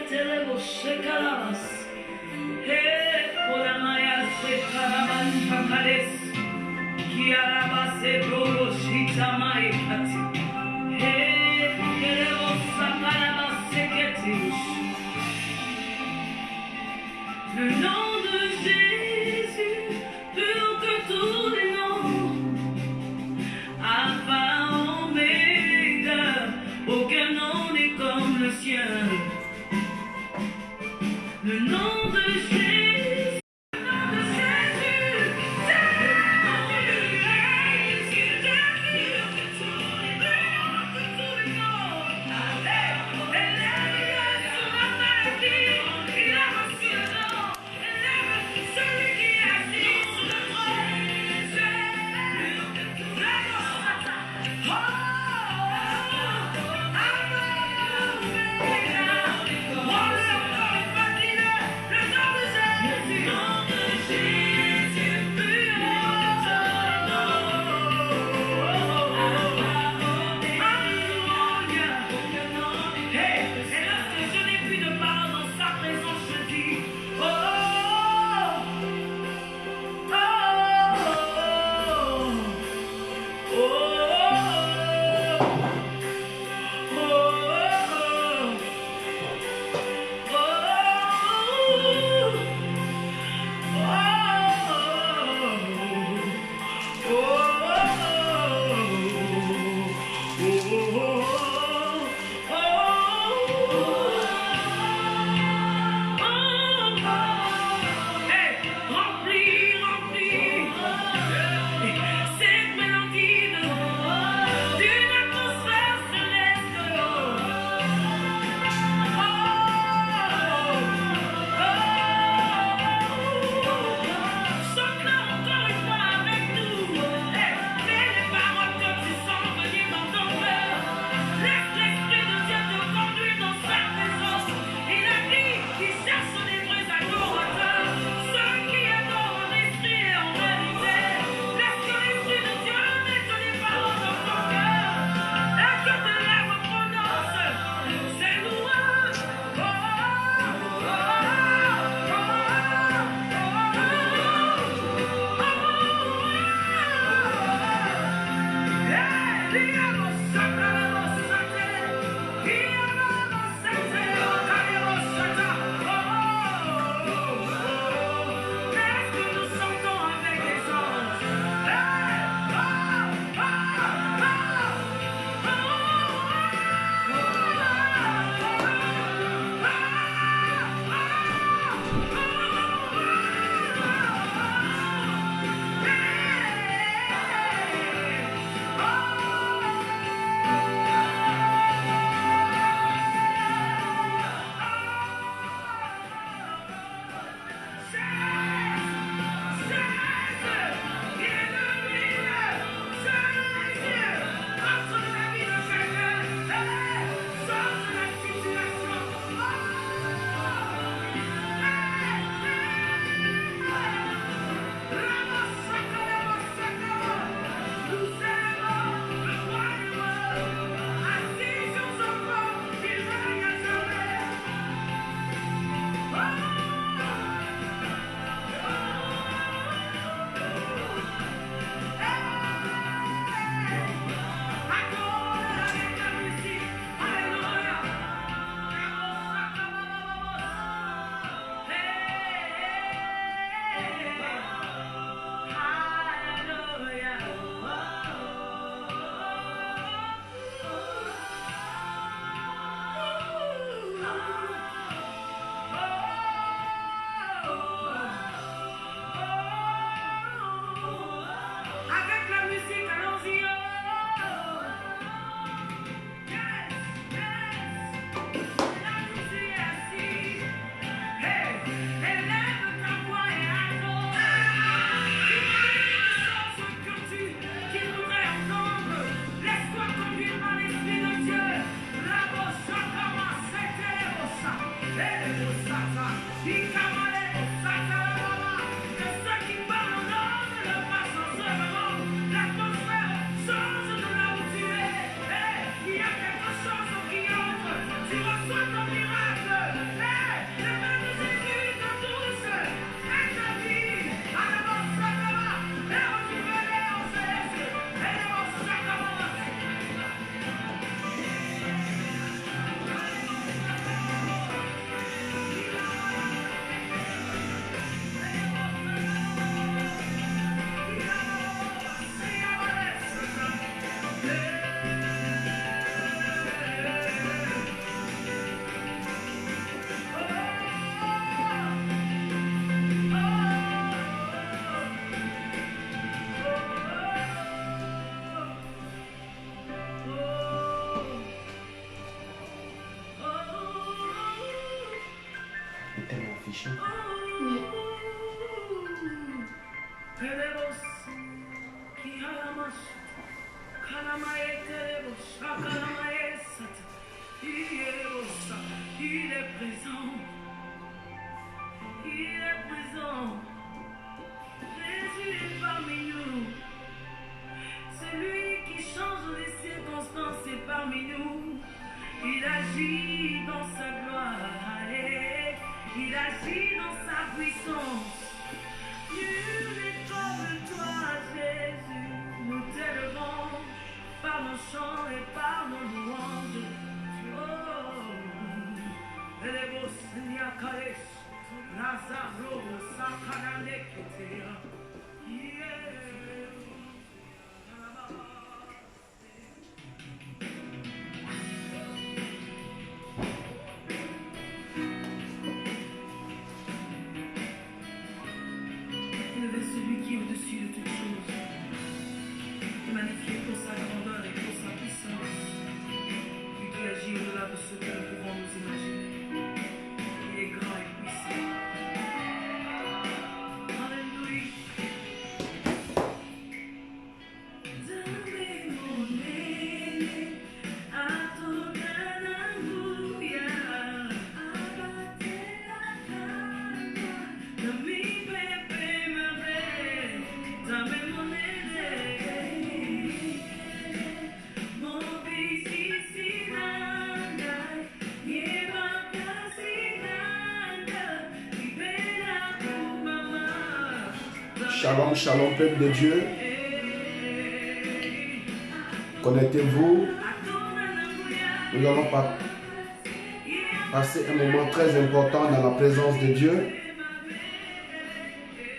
telebo shekalas. He kolamaya shekalaman pakares. Kiarabase brogo shitamai kati. He kelebo sakalabase ketish. Le nom de Jésus, plus haut que tous les noms. Alpha, Oméga, aucun nom n'est comme le sien. Le nom de Jésus, le nom de Jésus, chanter. Oui. Il est présent. Il est présent. Jésus est parmi nous. Celui qui change les circonstances est parmi nous. Il agit dans sa gloire. Il agit dans sa puissance. Nul n'est comme toi, Jésus. Nous t'élevons par nos chants et par nos louanges. Oh, élevons Seigneur Kadesh, Lazaro, Sakanane Ketea. Élevez celui qui est au-dessus de toutes choses. Magnifié pour sa grandeur et pour sa puissance. Lui qui agit au-delà de ce que nous pouvons nous imaginer. Il est grand et puissant. Alléluia. Dame mon nez à ton alléluia. Abattez la calme. Dame pepe ma belle. Dame mon nez. Shalom, shalom, peuple de Dieu. Connectez-vous. Nous allons passer un moment très important dans la présence de Dieu.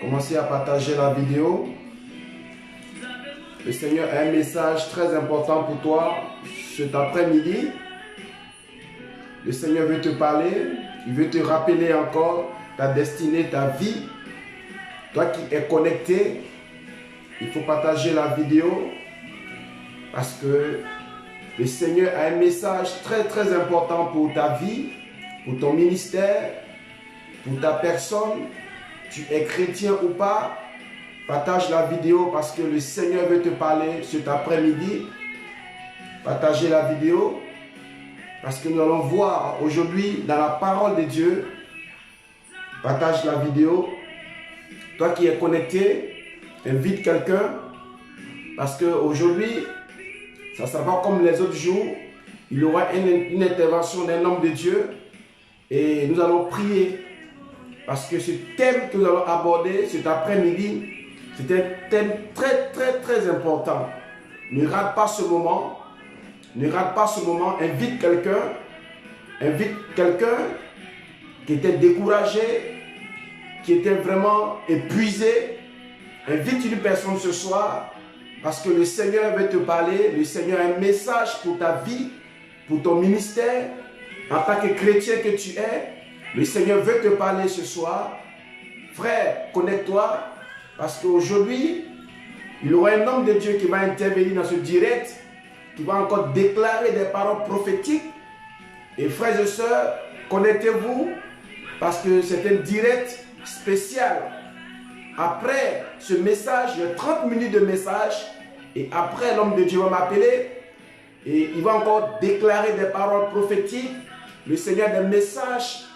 Commencez à partager la vidéo. Le Seigneur a un message très important pour toi cet après-midi. Le Seigneur veut te parler. Il veut te rappeler encore ta destinée, ta vie. Toi qui es connecté, il faut partager la vidéo parce que le Seigneur a un message très très important pour ta vie, pour ton ministère, pour ta personne. Tu es chrétien ou pas, partage la vidéo parce que le Seigneur veut te parler cet après-midi. Partagez la vidéo parce que nous allons voir aujourd'hui dans la parole de Dieu. Partage la vidéo. Toi qui es connecté, invite quelqu'un parce qu'aujourd'hui, ça ne sera pas comme les autres jours. Il y aura une intervention d'un homme de Dieu et nous allons prier parce que ce thème que nous allons aborder cet après-midi, c'est un thème très très très important. Ne rate pas ce moment. Ne rate pas ce moment. Invite quelqu'un qui était découragé, qui était vraiment épuisé. Invite une personne ce soir parce que le Seigneur veut te parler. Le Seigneur a un message pour ta vie, pour ton ministère. En tant que chrétien que tu es, le Seigneur veut te parler ce soir. Frère, connecte-toi parce qu'aujourd'hui, il y aura un homme de Dieu qui va intervenir dans ce direct, qui va encore déclarer des paroles prophétiques. Et frères et sœurs, connectez-vous parce que c'est un direct spécial. Après ce message, il y a 30 minutes de message et après l'homme de Dieu va m'appeler et il va encore déclarer des paroles prophétiques. Le Seigneur a des messages,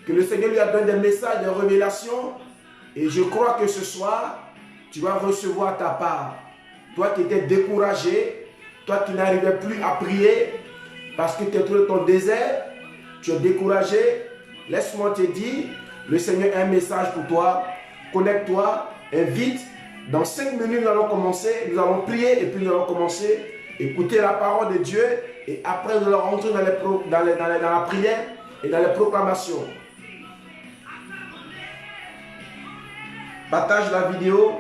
que le Seigneur lui a donné des messages de révélation et je crois que ce soir, tu vas recevoir ta part. Toi qui étais découragé, toi qui n'arrivais plus à prier parce que tu es trouvé ton désert, tu es découragé, laisse-moi te dire, le Seigneur a un message pour toi. Connecte-toi, invite. Dans 5 minutes, nous allons commencer. Nous allons prier et puis nous allons commencer. Écouter la parole de Dieu. Et après, nous allons rentrer dans la prière et dans les proclamations. Partage la vidéo.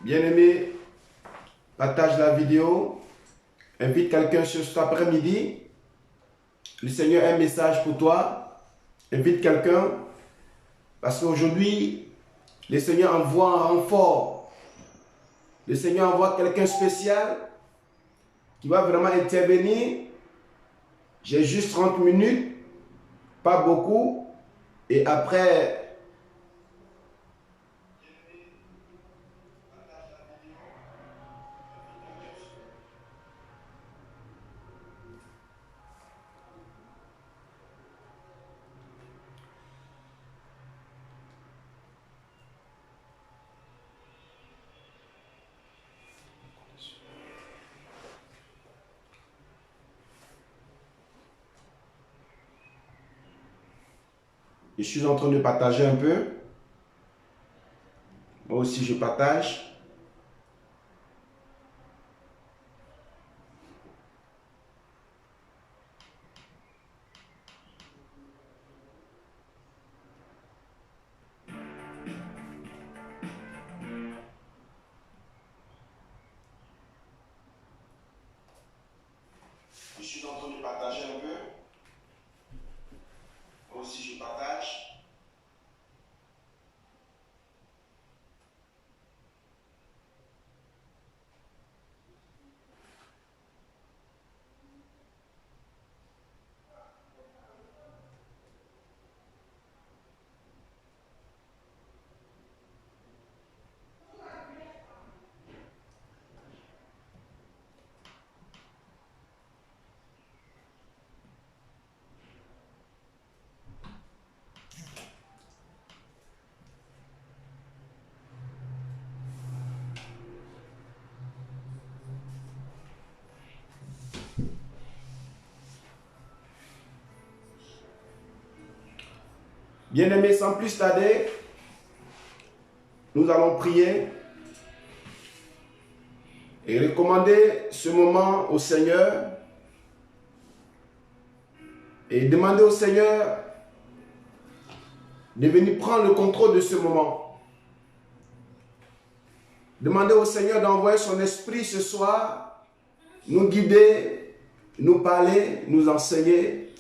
Bien-aimé, partage la vidéo. Invite quelqu'un sur cet après-midi. Le Seigneur a un message pour toi. Invite quelqu'un. Parce qu'aujourd'hui, le Seigneur envoie un renfort. Le Seigneur envoie quelqu'un spécial qui va vraiment intervenir. J'ai juste 30 minutes, pas beaucoup. Et après, je suis en train de partager un peu. Moi aussi, je partage. Je suis en train de partager un peu. Moi aussi, je partage. Bien-aimés, sans plus tarder, nous allons prier et recommander ce moment au Seigneur et demander au Seigneur de venir prendre le contrôle de ce moment. Demander au Seigneur d'envoyer son esprit ce soir, nous guider, nous parler, nous enseigner.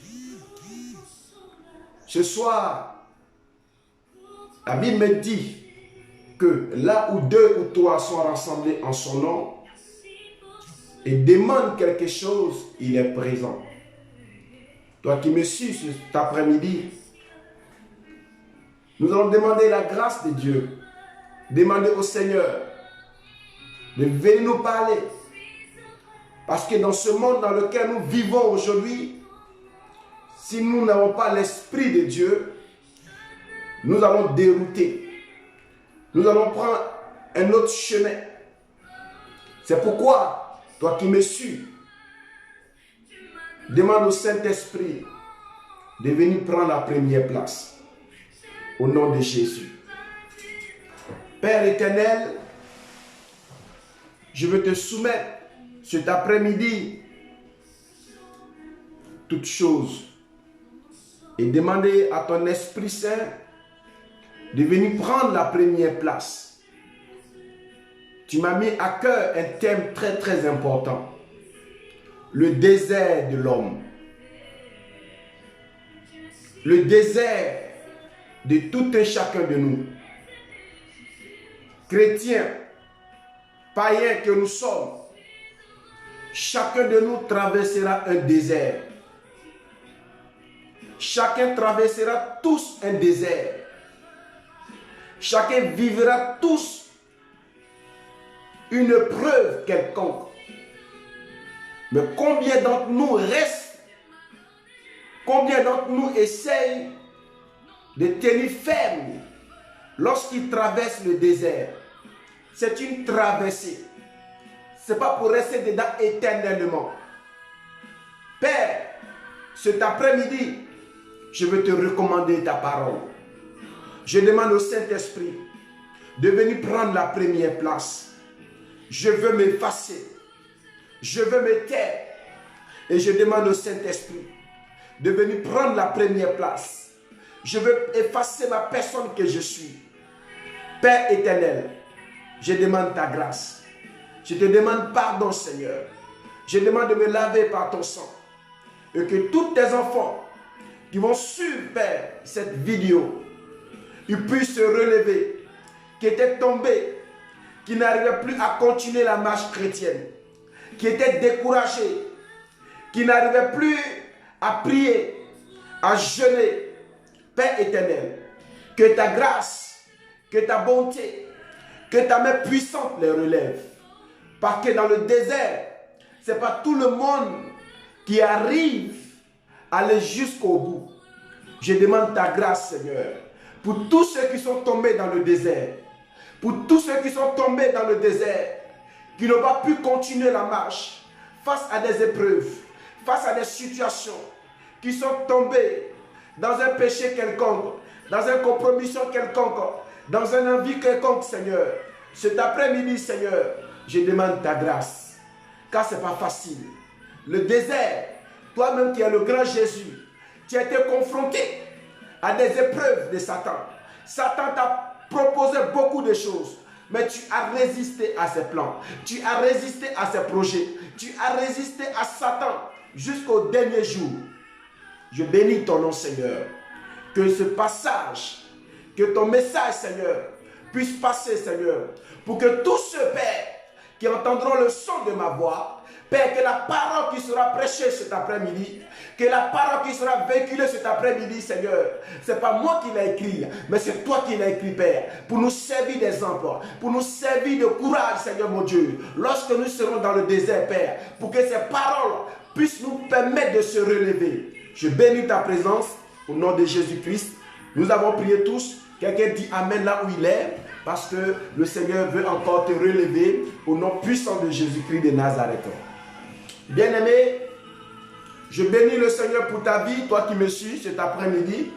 Ce soir, la Bible me dit que là où deux ou trois sont rassemblés en son nom et demandent quelque chose, il est présent. Toi qui me suis cet après-midi, nous allons demander la grâce de Dieu, demander au Seigneur de venir nous parler. Parce que dans ce monde dans lequel nous vivons aujourd'hui, si nous n'avons pas l'Esprit de Dieu, nous allons dérouter. Nous allons prendre un autre chemin. C'est pourquoi, toi qui me suis, demande au Saint-Esprit de venir prendre la première place. Au nom de Jésus. Père éternel, je veux te soumettre cet après-midi toutes choses et demander à ton Esprit Saint de venir prendre la première place. Tu m'as mis à cœur un thème très très important. Le désert de l'homme. Le désert de tout un chacun de nous. Chrétiens, païens que nous sommes, chacun de nous traversera un désert. Chacun traversera tous un désert. Chacun vivra tous une preuve quelconque. Mais combien d'entre nous restent? Combien d'entre nous essayent de tenir ferme lorsqu'ils traversent le désert? C'est une traversée. Ce n'est pas pour rester dedans éternellement. Père, cet après-midi, je veux te recommander ta parole. Je demande au Saint-Esprit de venir prendre la première place. Je veux m'effacer. Je veux me taire. Et je demande au Saint-Esprit de venir prendre la première place. Je veux effacer la personne que je suis. Père éternel, Je demande ta grâce. Je te demande pardon, Seigneur. Je demande de me laver par ton sang. Et que tous tes enfants qui vont suivre, Père, cette vidéo, ils puissent se relever, qui étaient tombés, qui n'arrivaient plus à continuer la marche chrétienne, qui étaient découragés, qui n'arrivaient plus à prier, à jeûner. Père éternel, que ta grâce, que ta bonté, que ta main puissante les relève. Parce que dans le désert, ce n'est pas tout le monde qui arrive à aller jusqu'au bout. Je demande ta grâce, Seigneur, pour tous ceux qui sont tombés dans le désert, pour tous ceux qui sont tombés dans le désert, qui n'ont pas pu continuer la marche face à des épreuves, face à des situations, qui sont tombés dans un péché quelconque, dans une compromission quelconque, dans un envie quelconque, Seigneur. Cet après-midi, Seigneur, je demande ta grâce, car ce n'est pas facile. Le désert, toi-même qui es le grand Jésus, tu as été confronté à des épreuves de Satan. Satan t'a proposé beaucoup de choses, mais tu as résisté à ses plans, tu as résisté à ses projets, tu as résisté à Satan jusqu'au dernier jour. Je bénis ton nom, Seigneur. Que ce passage, que ton message, Seigneur, puisse passer, Seigneur, pour que tous ceux, Père, qui entendront le son de ma voix, Père, que la parole qui sera prêchée cet après-midi, que la parole qui sera véhiculée cet après-midi, Seigneur, ce n'est pas moi qui l'ai écrit, mais c'est toi qui l'as écrit, Père, pour nous servir d'exemple, pour nous servir de courage, Seigneur mon Dieu, lorsque nous serons dans le désert, Père, pour que ces paroles puissent nous permettre de se relever. Je bénis ta présence au nom de Jésus-Christ. Nous avons prié tous. Quelqu'un dit Amen là où il est, parce que le Seigneur veut encore te relever au nom puissant de Jésus-Christ de Nazareth. Bien-aimé, je bénis le Seigneur pour ta vie, toi qui me suis cet après-midi.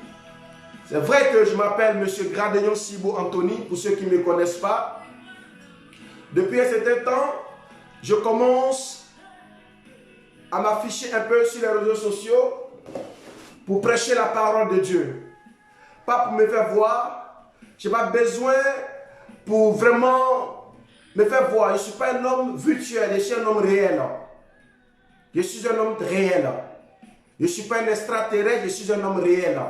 C'est vrai que je m'appelle M. Gradignon Sibo Anthony, pour ceux qui ne me connaissent pas. Depuis un certain temps, je commence à m'afficher un peu sur les réseaux sociaux pour prêcher la parole de Dieu. Pas pour me faire voir. Je n'ai pas besoin pour vraiment me faire voir. Je ne suis pas un homme virtuel, je suis un homme réel. Je suis un homme réel. Je ne suis pas un extraterrestre, je suis un homme réel.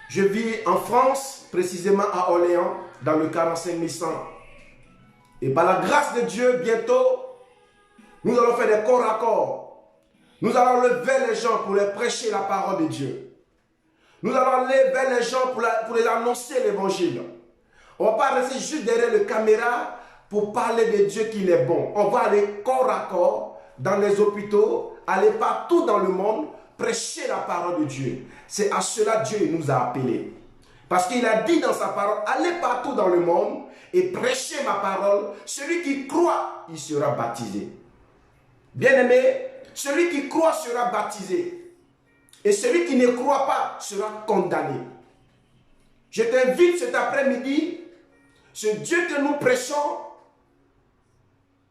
Je vis en France, précisément à Orléans, dans le 45 100. Et par la grâce de Dieu, bientôt, nous allons faire des corps à corps. Nous allons lever les gens pour leur prêcher la parole de Dieu. Nous allons aller vers les gens pour les annoncer l'évangile. On ne va pas rester juste derrière la caméra pour parler de Dieu qu'il est bon. On va aller corps à corps dans les hôpitaux, aller partout dans le monde, prêcher la parole de Dieu. C'est à cela que Dieu nous a appelés. Parce qu'il a dit dans sa parole, allez partout dans le monde et prêchez ma parole. Celui qui croit, il sera baptisé. Bien-aimé, celui qui croit sera baptisé. Et celui qui ne croit pas sera condamné. Je t'invite cet après-midi, ce Dieu que nous prêchons,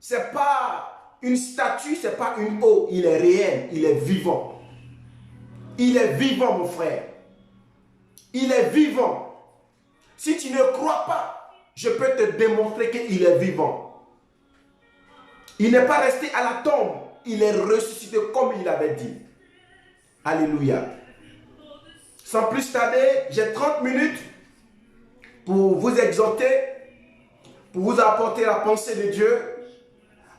ce n'est pas une statue, ce n'est pas une eau. Il est réel, il est vivant. Il est vivant, mon frère. Il est vivant. Si tu ne crois pas, je peux te démontrer qu'il est vivant. Il n'est pas resté à la tombe. Il est ressuscité comme il avait dit. Alléluia. Sans plus tarder, j'ai 30 minutes pour vous exhorter, pour vous apporter la pensée de Dieu.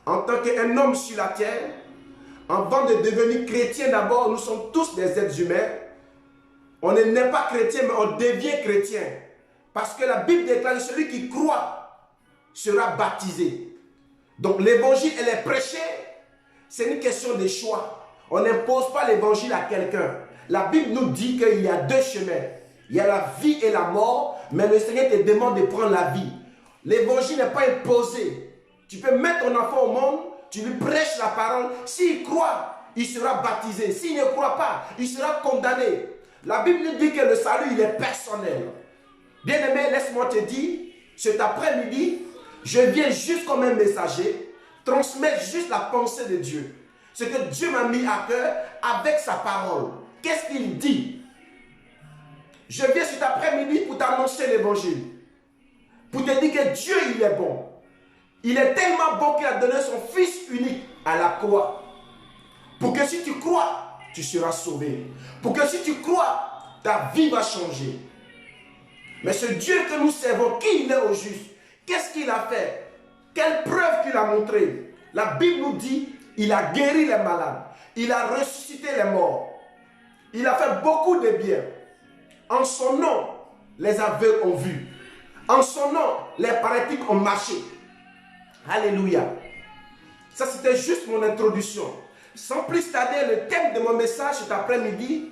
En tant qu'un homme sur la terre, avant de devenir chrétien d'abord, nous sommes tous des êtres humains. On n'est pas chrétien, mais on devient chrétien. Parce que la Bible déclare que celui qui croit sera baptisé. Donc l'évangile, elle est prêchée. C'est une question de choix. On n'impose pas l'évangile à quelqu'un. La Bible nous dit qu'il y a deux chemins. Il y a la vie et la mort, mais le Seigneur te demande de prendre la vie. L'évangile n'est pas imposé. Tu peux mettre ton enfant au monde, tu lui prêches la parole. S'il croit, il sera baptisé. S'il ne croit pas, il sera condamné. La Bible nous dit que le salut, il est personnel. Bien-aimé, laisse-moi te dire, cet après-midi, je viens juste comme un messager, transmettre juste la pensée de Dieu. Ce que Dieu m'a mis à cœur avec sa parole. Qu'est-ce qu'il dit? Je viens cet après-midi pour t'annoncer l'évangile. Pour te dire que Dieu, il est bon. Il est tellement bon qu'il a donné son Fils unique à la croix. Pour que si tu crois, tu seras sauvé. Pour que si tu crois, ta vie va changer. Mais ce Dieu que nous servons, qui il est au juste? Qu'est-ce qu'il a fait? Quelle preuve qu'il a montré? La Bible nous dit, il a guéri les malades. Il a ressuscité les morts. Il a fait beaucoup de bien. En son nom, les aveugles ont vu. En son nom, les paralytiques ont marché. Alléluia. Ça, c'était juste mon introduction. Sans plus tarder, le thème de mon message cet après-midi,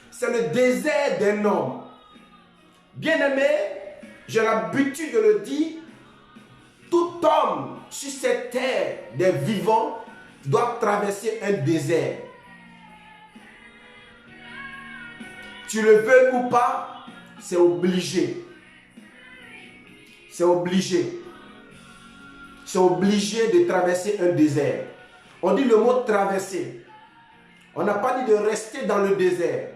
c'est le désert d'un homme. Bien-aimé, j'ai l'habitude de le dire, tout homme sur cette terre des vivants doit traverser un désert. Tu le veux ou pas, c'est obligé. C'est obligé. C'est obligé de traverser un désert. On dit le mot traverser. On n'a pas dit de rester dans le désert.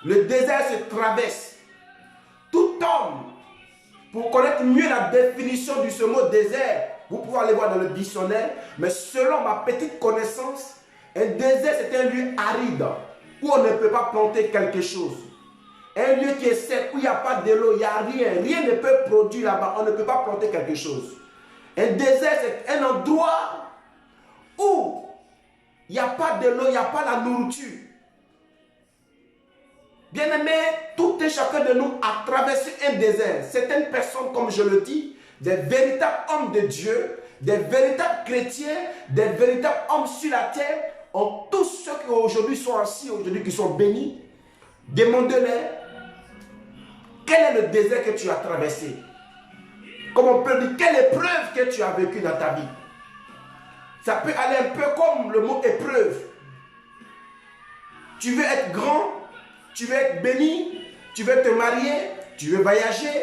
Le désert se traverse. Tout homme, pour connaître mieux la définition de ce mot désert, vous pouvez aller voir dans le dictionnaire, mais selon ma petite connaissance, un désert c'est un lieu aride où on ne peut pas planter quelque chose. Un lieu qui est sec, où il n'y a pas de l'eau, il n'y a rien. Rien ne peut produire là-bas, on ne peut pas planter quelque chose. Un désert c'est un endroit où il n'y a pas de l'eau, il n'y a pas la nourriture. Bien-aimé, tout et chacun de nous a traversé un désert. Certaines personnes, comme je le dis, des véritables hommes de Dieu, des véritables chrétiens, des véritables hommes sur la terre, ont tous ceux qui aujourd'hui sont assis, aujourd'hui qui sont bénis, demandez-leur quel est le désert que tu as traversé. Comme on peut dire, quelle épreuve que tu as vécue dans ta vie. Ça peut aller un peu comme le mot épreuve. Tu veux être grand, tu veux être béni, tu veux te marier, tu veux voyager,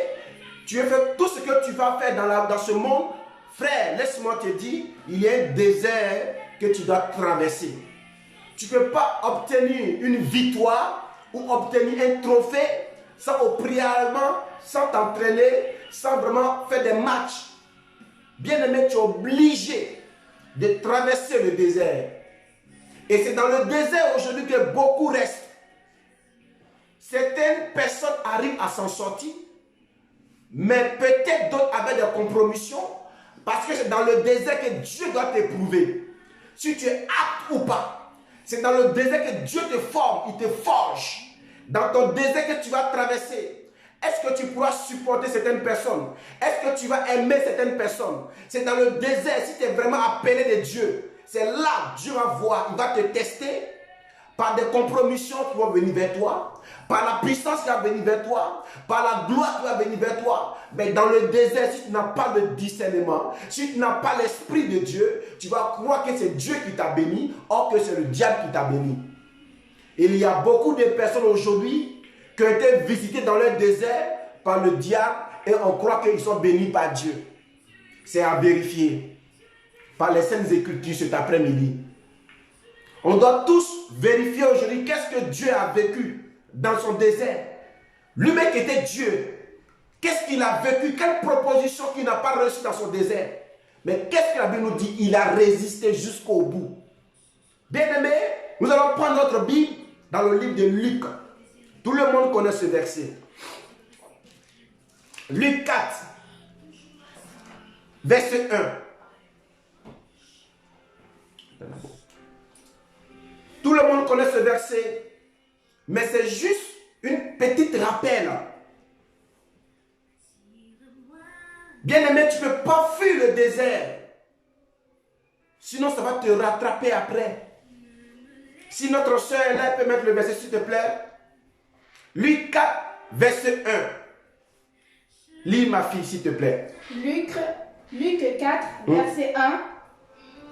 tu veux faire tout ce que tu vas faire dans ce monde. Frère, laisse-moi te dire, il y a un désert que tu dois traverser. Tu ne peux pas obtenir une victoire ou obtenir un trophée sans au préalablement, sans t'entraîner, sans vraiment faire des matchs. Bien-aimé, tu es obligé de traverser le désert. Et c'est dans le désert aujourd'hui que beaucoup restent. Certaines personnes arrivent à s'en sortir, mais peut-être d'autres avec des compromissions, parce que c'est dans le désert que Dieu doit t'éprouver. Si tu es apte ou pas. C'est dans le désert que Dieu te forme, il te forge. Dans ton désert que tu vas traverser, est-ce que tu pourras supporter certaines personnes? Est-ce que tu vas aimer certaines personnes? C'est dans le désert, si tu es vraiment appelé de Dieu, c'est là que Dieu va voir, il va te tester par des compromissions qui vont venir vers toi, par la puissance qui va venir vers toi, par la gloire qui va venir vers toi. Mais dans le désert, si tu n'as pas le discernement, si tu n'as pas l'esprit de Dieu, tu vas croire que c'est Dieu qui t'a béni, or que c'est le diable qui t'a béni. Il y a beaucoup de personnes aujourd'hui qui ont été visitées dans leur désert par le diable et on croit qu'ils sont bénis par Dieu. C'est à vérifier par les Saintes Écritures cet après-midi. On doit tous vérifier aujourd'hui qu'est-ce que Dieu a vécu dans son désert. Lui-même qui était Dieu, qu'est-ce qu'il a vécu? Quelle proposition qu'il n'a pas reçue dans son désert? Mais qu'est-ce que la Bible nous dit? Il a résisté jusqu'au bout. Bien-aimé, nous allons prendre notre Bible dans le livre de Luc. Tout le monde connaît ce verset. Luc 4, verset 1. Tout le monde connaît ce verset, mais c'est juste une petite rappel. Bien-aimé, tu ne peux pas fuir le désert. Sinon, ça va te rattraper après. Si notre soeur est là, elle peut mettre le verset, s'il te plaît. Luc 4, verset 1. Lis, ma fille, s'il te plaît. Luc 4, verset 1.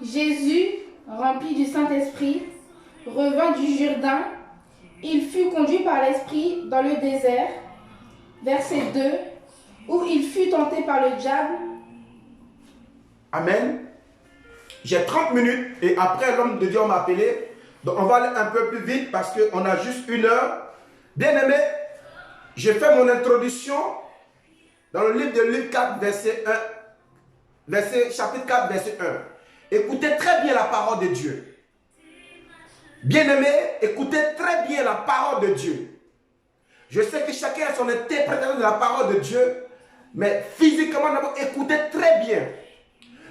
Jésus, rempli du Saint-Esprit, revint du Jourdain. Il fut conduit par l'Esprit dans le désert. Verset 2. Où il fut tenté par le diable. Amen. J'ai 30 minutes et après l'homme de Dieu m'a appelé. Donc on va aller un peu plus vite parce qu'on a juste 1 heure. Bien aimé, j'ai fait mon introduction dans le livre de Luc 4, verset 1. chapitre 4, verset 1. Écoutez très bien la parole de Dieu. Bien-aimés, écoutez très bien la parole de Dieu. Je sais que chacun a son interprétation de la parole de Dieu, mais physiquement, d'abord, écoutez très bien.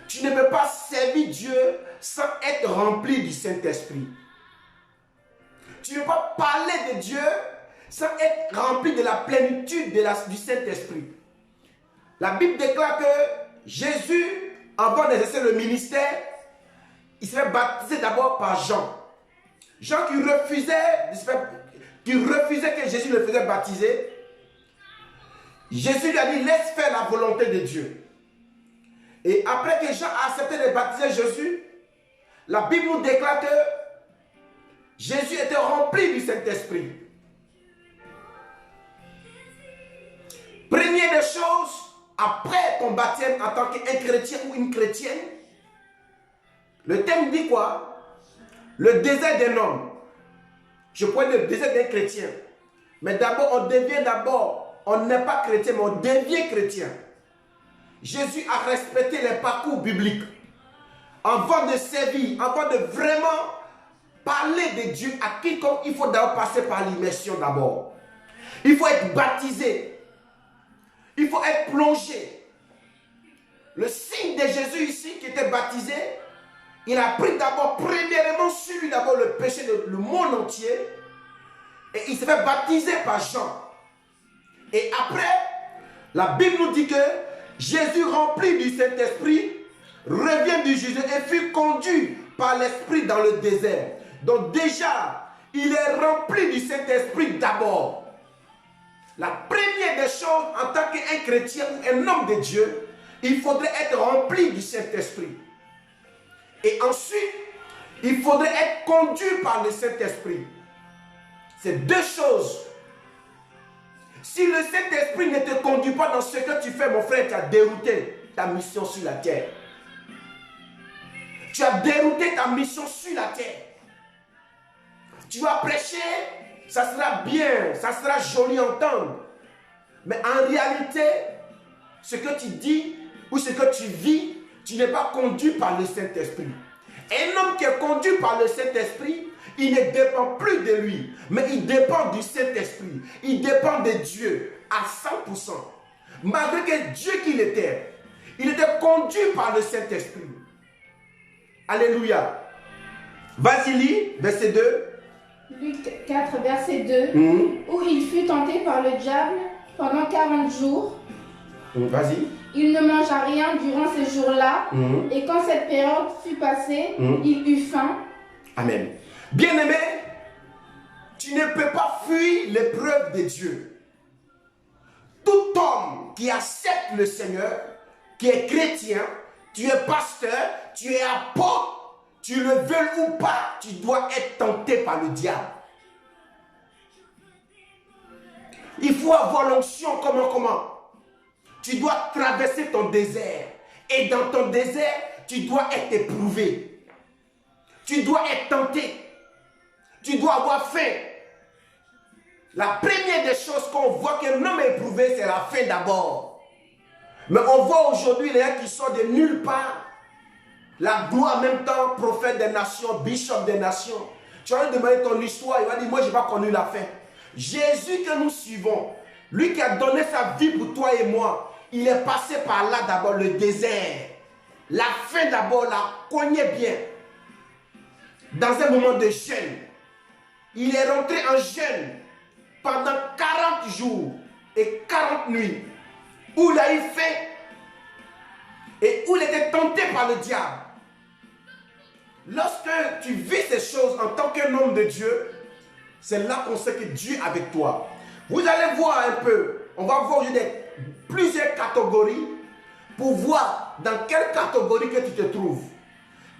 Tu ne peux pas servir Dieu sans être rempli du Saint-Esprit. Tu ne peux pas parler de Dieu sans être rempli de la plénitude du Saint-Esprit. La Bible déclare que Jésus, avant d'exercer le ministère, il se fait baptiser d'abord par Jean. Jean qui refusait que Jésus le faisait baptiser. Jésus lui a dit, laisse faire la volonté de Dieu. Et après que Jean a accepté de baptiser Jésus, la Bible nous déclare que Jésus était rempli du Saint-Esprit. Première des choses, après ton baptême en tant qu'un chrétien ou une chrétienne, le thème dit quoi? Le désert d'un homme. Je prends le désert d'un chrétien. Mais d'abord, on n'est pas chrétien, mais on devient chrétien. Jésus a respecté les parcours bibliques. Avant de servir, avant de vraiment parler de Dieu à quiconque, il faut d'abord passer par l'immersion d'abord. Il faut être baptisé. Il faut être plongé. Le signe de Jésus ici qui était baptisé, il a pris d'abord, premièrement, sur lui d'abord le péché du monde entier. Et il s'est fait baptiser par Jean. Et après, la Bible nous dit que Jésus, rempli du Saint-Esprit, revient du Jourdain et fut conduit par l'Esprit dans le désert. Donc déjà, il est rempli du Saint-Esprit d'abord. La première des choses, en tant qu'un chrétien ou un homme de Dieu, il faudrait être rempli du Saint-Esprit. Et ensuite, il faudrait être conduit par le Saint-Esprit. C'est deux choses. Si le Saint-Esprit ne te conduit pas dans ce que tu fais, mon frère, tu as dérouté ta mission sur la terre. Tu as dérouté ta mission sur la terre. Tu vas prêcher, ça sera bien, ça sera joli à entendre. Mais en réalité, ce que tu dis ou ce que tu vis, tu n'es pas conduit par le Saint-Esprit. Un homme qui est conduit par le Saint-Esprit, il ne dépend plus de lui, mais il dépend du Saint-Esprit. Il dépend de Dieu à 100%. Malgré que Dieu qu'il était, il était conduit par le Saint-Esprit. Alléluia. Vas-y, lis, verset 2. Luc 4, verset 2. Où il fut tenté par le diable pendant 40 jours. Vas-y. Il ne mangea rien durant ces jours-là. Et quand cette période fut passée, il eut faim. Amen. Bien-aimé, tu ne peux pas fuir l'épreuve de Dieu. Tout homme qui accepte le Seigneur, qui est chrétien, tu es pasteur, tu es apôtre, tu le veux ou pas, tu dois être tenté par le diable. Il faut avoir l'onction comment? Tu dois traverser ton désert. Et dans ton désert, tu dois être éprouvé. Tu dois être tenté. Tu dois avoir faim. La première des choses qu'on voit qu'un homme est éprouvé, c'est la faim d'abord. Mais on voit aujourd'hui les gens qui sortent de nulle part. La gloire en même temps, prophète des nations, bishop des nations. Tu vas lui demander ton histoire, il va dire, moi je n'ai pas connu la faim. Jésus que nous suivons, lui qui a donné sa vie pour toi et moi, il est passé par là d'abord, le désert. La faim d'abord, la cognait bien. Dans un moment de jeûne. Il est rentré en jeûne pendant 40 jours et 40 nuits. Où il a eu faim et où il était tenté par le diable. Lorsque tu vis ces choses en tant qu'un homme de Dieu, c'est là qu'on sait que Dieu est avec toi. Vous allez voir un peu, on va voir aujourd'hui plusieurs catégories pour voir dans quelle catégorie que tu te trouves.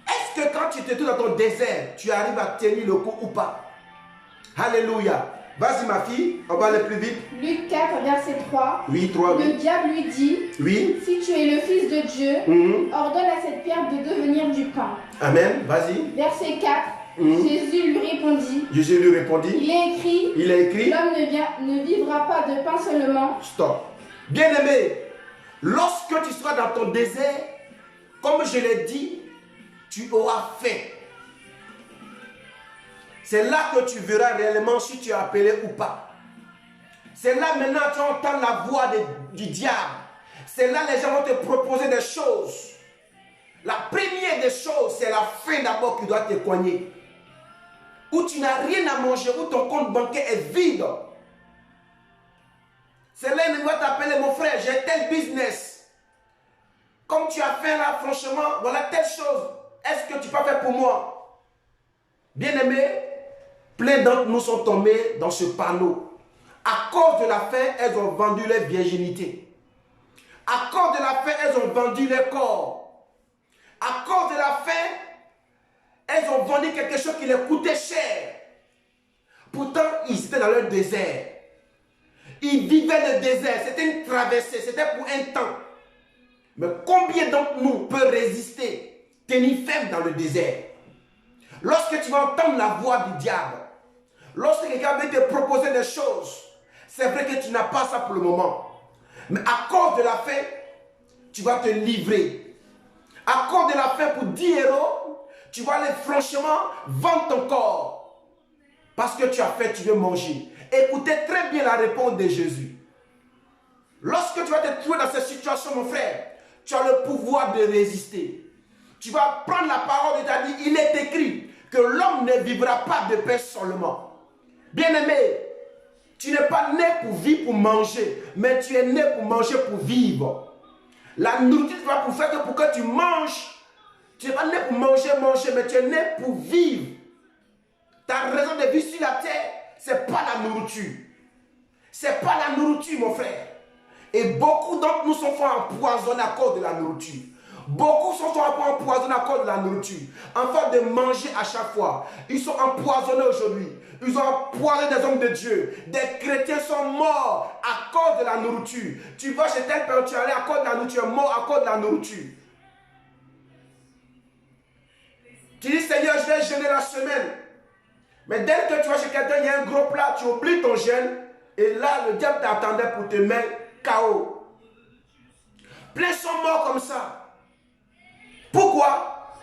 Est-ce que quand tu te trouves dans ton désert, tu arrives à tenir le coup ou pas? Alléluia. Vas-y ma fille, on va aller plus vite. Luc 4, verset 3. Oui, 3, oui. Le diable lui dit, oui. Si tu es le Fils de Dieu, ordonne à cette pierre de devenir du pain. Amen, vas-y. Verset 4. Jésus lui répondit. Jésus lui répondit. Il est écrit. L'homme ne vivra pas de pain seulement. Stop. Bien-aimé, lorsque tu seras dans ton désert, comme je l'ai dit, tu auras faim. C'est là que tu verras réellement si tu es appelé ou pas. C'est là maintenant que tu entends la voix du diable. C'est là que les gens vont te proposer des choses. La première des choses, c'est la faim d'abord qui doit te cogner. Où tu n'as rien à manger, où ton compte bancaire est vide. C'est là qu'il va t'appeler, mon frère, j'ai tel business. Comme tu as fait là, franchement, voilà telle chose. Est-ce que tu peux faire pour moi? Bien-aimés, plein d'entre nous sont tombés dans ce panneau. À cause de la faim, elles ont vendu leur virginité. À cause de la faim, elles ont vendu leur corps. À cause de la faim, elles ont vendu quelque chose qui leur coûtait cher. Pourtant, ils étaient dans leur désert. Ils vivaient le désert. C'était une traversée. C'était pour un temps. Mais combien d'entre nous peuvent résister, tenir ferme dans le désert? Lorsque tu vas entendre la voix du diable, lorsque quelqu'un veut te proposer des choses, c'est vrai que tu n'as pas ça pour le moment. Mais à cause de la faim, tu vas te livrer. À cause de la faim, pour 10 euros, tu vas aller franchement vendre ton corps. Parce que tu as faim, tu veux manger. Écoutez très bien la réponse de Jésus. Lorsque tu vas te trouver dans cette situation, mon frère, tu as le pouvoir de résister. Tu vas prendre la parole et tu as dit, il est écrit que l'homme ne vivra pas de pain seulement. Bien-aimé, tu n'es pas né pour vivre, pour manger, mais tu es né pour manger, pour vivre. La nourriture va pour faire que pour que tu manges. Tu n'es pas né pour manger, mais tu es né pour vivre. Ta raison de vivre sur la terre, ce n'est pas la nourriture. Ce n'est pas la nourriture, mon frère. Et beaucoup d'entre nous sont empoisonnés à cause de la nourriture. Beaucoup sont empoisonnés à cause de la nourriture. Enfin de manger à chaque fois. Ils sont empoisonnés aujourd'hui. Ils ont empoisonné des hommes de Dieu. Des chrétiens sont morts à cause de la nourriture. Tu vas chez tel père, tu es allé à cause de la nourriture, mort à cause de la nourriture. Tu dis, Seigneur, je vais jeûner la semaine. Mais dès que tu vas chez quelqu'un, il y a un gros plat, tu oublies ton jeûne. Et là, le diable t'attendait pour te mettre KO. Plein sont morts comme ça. Pourquoi?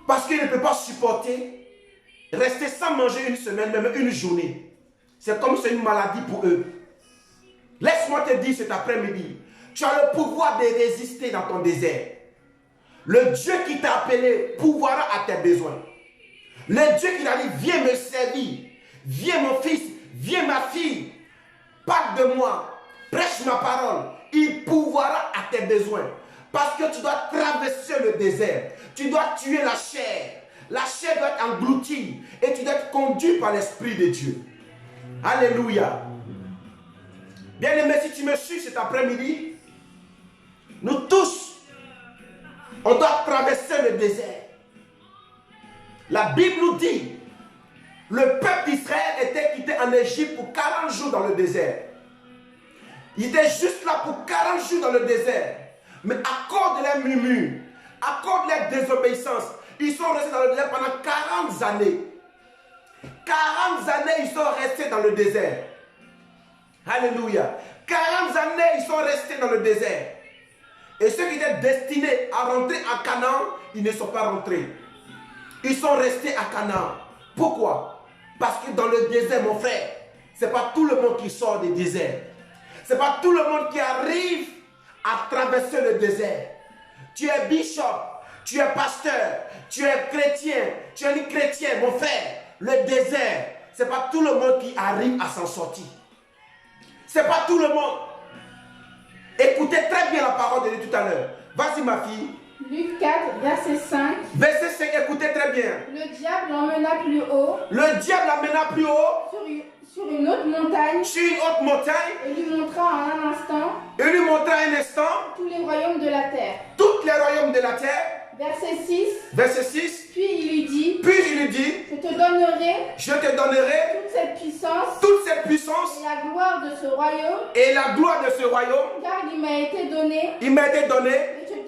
Parce qu'ils ne peuvent pas supporter rester sans manger une semaine, même une journée. C'est comme c'est une maladie pour eux. Laisse-moi te dire cet après-midi, tu as le pouvoir de résister dans ton désert. Le Dieu qui t'a appelé pourvoira à tes besoins. Le Dieu qui t'a dit, viens me servir. Viens mon fils, viens ma fille. Parle de moi. Prêche ma parole. Il pourvoira à tes besoins. Parce que tu dois traverser le désert. Tu dois tuer la chair. La chair doit être engloutie. Et tu dois être conduit par l'Esprit de Dieu. Alléluia. Bien-aimé, si tu me suis cet après-midi, nous tous, on doit traverser le désert. La Bible nous dit, le peuple d'Israël était quitté en Égypte pour 40 jours dans le désert. Il était juste là pour 40 jours dans le désert. Mais à cause de leur murmure, à cause de leur désobéissance, ils sont restés dans le désert pendant 40 années. 40 années, ils sont restés dans le désert. Alléluia. 40 années, ils sont restés dans le désert. Et ceux qui étaient destinés à rentrer à Canaan, ils ne sont pas rentrés. Ils sont restés à Canaan. Pourquoi? Parce que dans le désert, mon frère, ce n'est pas tout le monde qui sort des déserts. Ce n'est pas tout le monde qui arrive à traverser le désert. Tu es bishop, tu es pasteur, tu es chrétien, tu es une chrétienne, mon frère. Le désert, ce n'est pas tout le monde qui arrive à s'en sortir. Ce n'est pas tout le monde. Écoutez très bien la parole de Dieu tout à l'heure. Vas-y ma fille. Luc 4, verset 5. Verset 5, écoutez très bien. Le diable l'emmena plus haut. Le diable l'emmena plus haut. Sur une autre montagne. Sur une haute montagne. Et lui montra en un instant. Et lui montra un instant. Tous les royaumes de la terre. Tous les royaumes de la terre. Verset 6. Verset 6. Puis il lui dit. Je te donnerai. Toute cette puissance. Toute cette puissance. Et la gloire de ce royaume. Et la gloire de ce royaume. Car il m'a été donné. Il m'a été donné.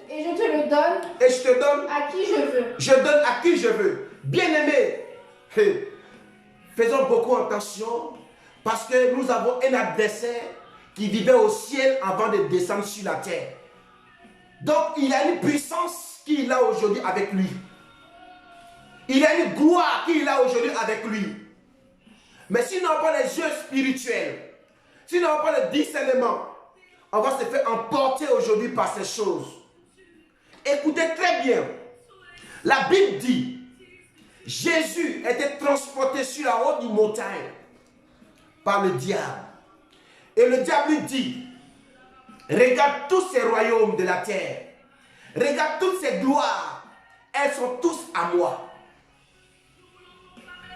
Et je te le donne. Et je te donne. À qui je veux. Je donne à qui je veux. Bien-aimé. Faisons beaucoup attention. Parce que nous avons un adversaire qui vivait au ciel avant de descendre sur la terre. Donc il y a une puissance qu'il a aujourd'hui avec lui. Il a une gloire qu'il a aujourd'hui avec lui. Mais si nous n'avons pas les yeux spirituels, si nous n'avons pas le discernement, on va se faire emporter aujourd'hui par ces choses. Écoutez très bien. La Bible dit, Jésus était transporté sur la haute d'une montagne par le diable. Et le diable lui dit, regarde tous ces royaumes de la terre. Regarde toutes ces gloires. Elles sont tous à moi.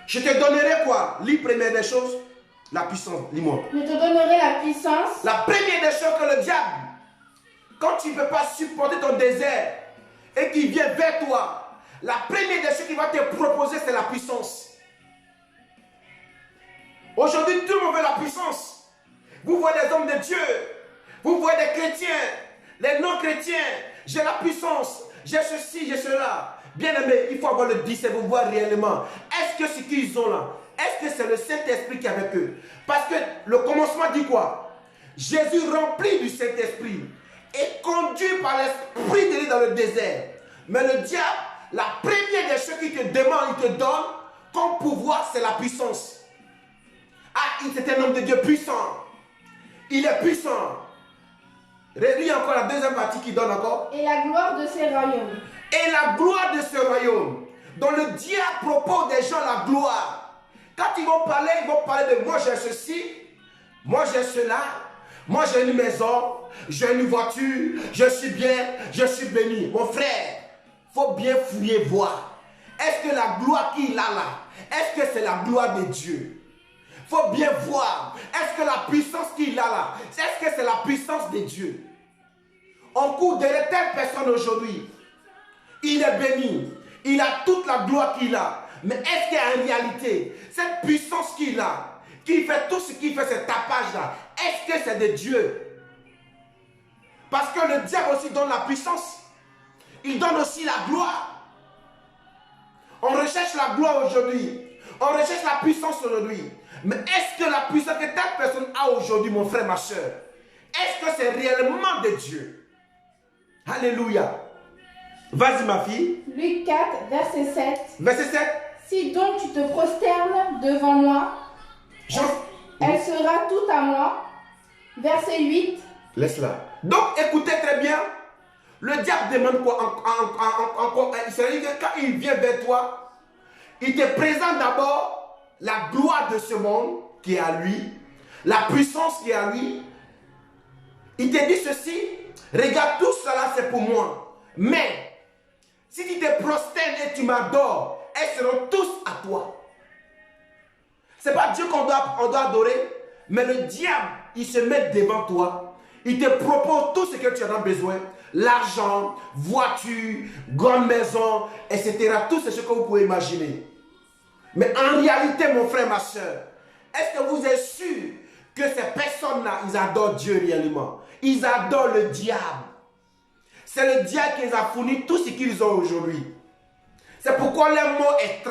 Je te donnerai quoi? Lis première des choses. La puissance. Lis-moi. Je te donnerai la puissance. La première des choses que le diable, quand tu ne peux pas supporter ton désert et qu'il vient vers toi, la première des choses qu'il va te proposer, c'est la puissance. Aujourd'hui, tout le monde veut la puissance. Vous voyez des hommes de Dieu, vous voyez des chrétiens, les non-chrétiens. J'ai la puissance, j'ai ceci, j'ai cela. Bien aimé, il faut avoir le discernement pour voir réellement. Est-ce que ce qu'ils ont là, est-ce que c'est le Saint-Esprit qui est avec eux? Parce que le commencement dit quoi? Jésus rempli du Saint-Esprit et conduit par l'Esprit d'aller dans le désert. Mais le diable, la première des choses qu'il te demande, il te donne comme pouvoir, c'est la puissance. Ah, c'est un homme de Dieu puissant. Il est puissant. Relis encore la deuxième partie qui donne encore. Et la gloire de ces royaumes. Et la gloire de ce royaume, dont le diable propose des gens la gloire. Quand ils vont parler de moi j'ai ceci, moi j'ai cela, moi j'ai une maison, j'ai une voiture, je suis bien, je suis béni. Mon frère, il faut bien fouiller voir. Est-ce que la gloire qu'il a là, est-ce que c'est la gloire de Dieu? Il faut bien voir. Est-ce que la puissance qu'il a là, est-ce que c'est la puissance de Dieu? On court derrière telle personne aujourd'hui. Il est béni. Il a toute la gloire qu'il a. Mais est-ce qu'en réalité, cette puissance qu'il a, qui fait tout ce qu'il fait, ce tapage-là, est-ce que c'est de Dieu? Parce que le diable aussi donne la puissance. Il donne aussi la gloire. On recherche la gloire aujourd'hui. On recherche la puissance aujourd'hui. Mais est-ce que la puissance que telle personne a aujourd'hui, mon frère, ma soeur, est-ce que c'est réellement de Dieu? Alléluia. Vas-y ma fille. Luc 4, verset 7. Verset 7. Si donc tu te prosternes devant moi, elle sera toute à moi. Verset 8. Laisse-la. Donc écoutez très bien. Le diable demande quoi encore? C'est-à-dire que quand il vient vers toi, il te présente d'abord la gloire de ce monde qui est à lui, la puissance qui est à lui. Il te dit ceci, regarde tout cela c'est pour moi. Mais si tu te prosternes et tu m'adores, elles seront tous à toi. Ce n'est pas Dieu qu'on doit adorer, mais le diable, il se met devant toi. Il te propose tout ce que tu en as besoin. L'argent, voiture, grande maison, etc. Tout ce que vous pouvez imaginer. Mais en réalité, mon frère, ma soeur, est-ce que vous êtes sûr que ces personnes-là, ils adorent Dieu réellement? Ils adorent le diable. C'est le diable qui les a fourni tout ce qu'ils ont aujourd'hui. C'est pourquoi les mots est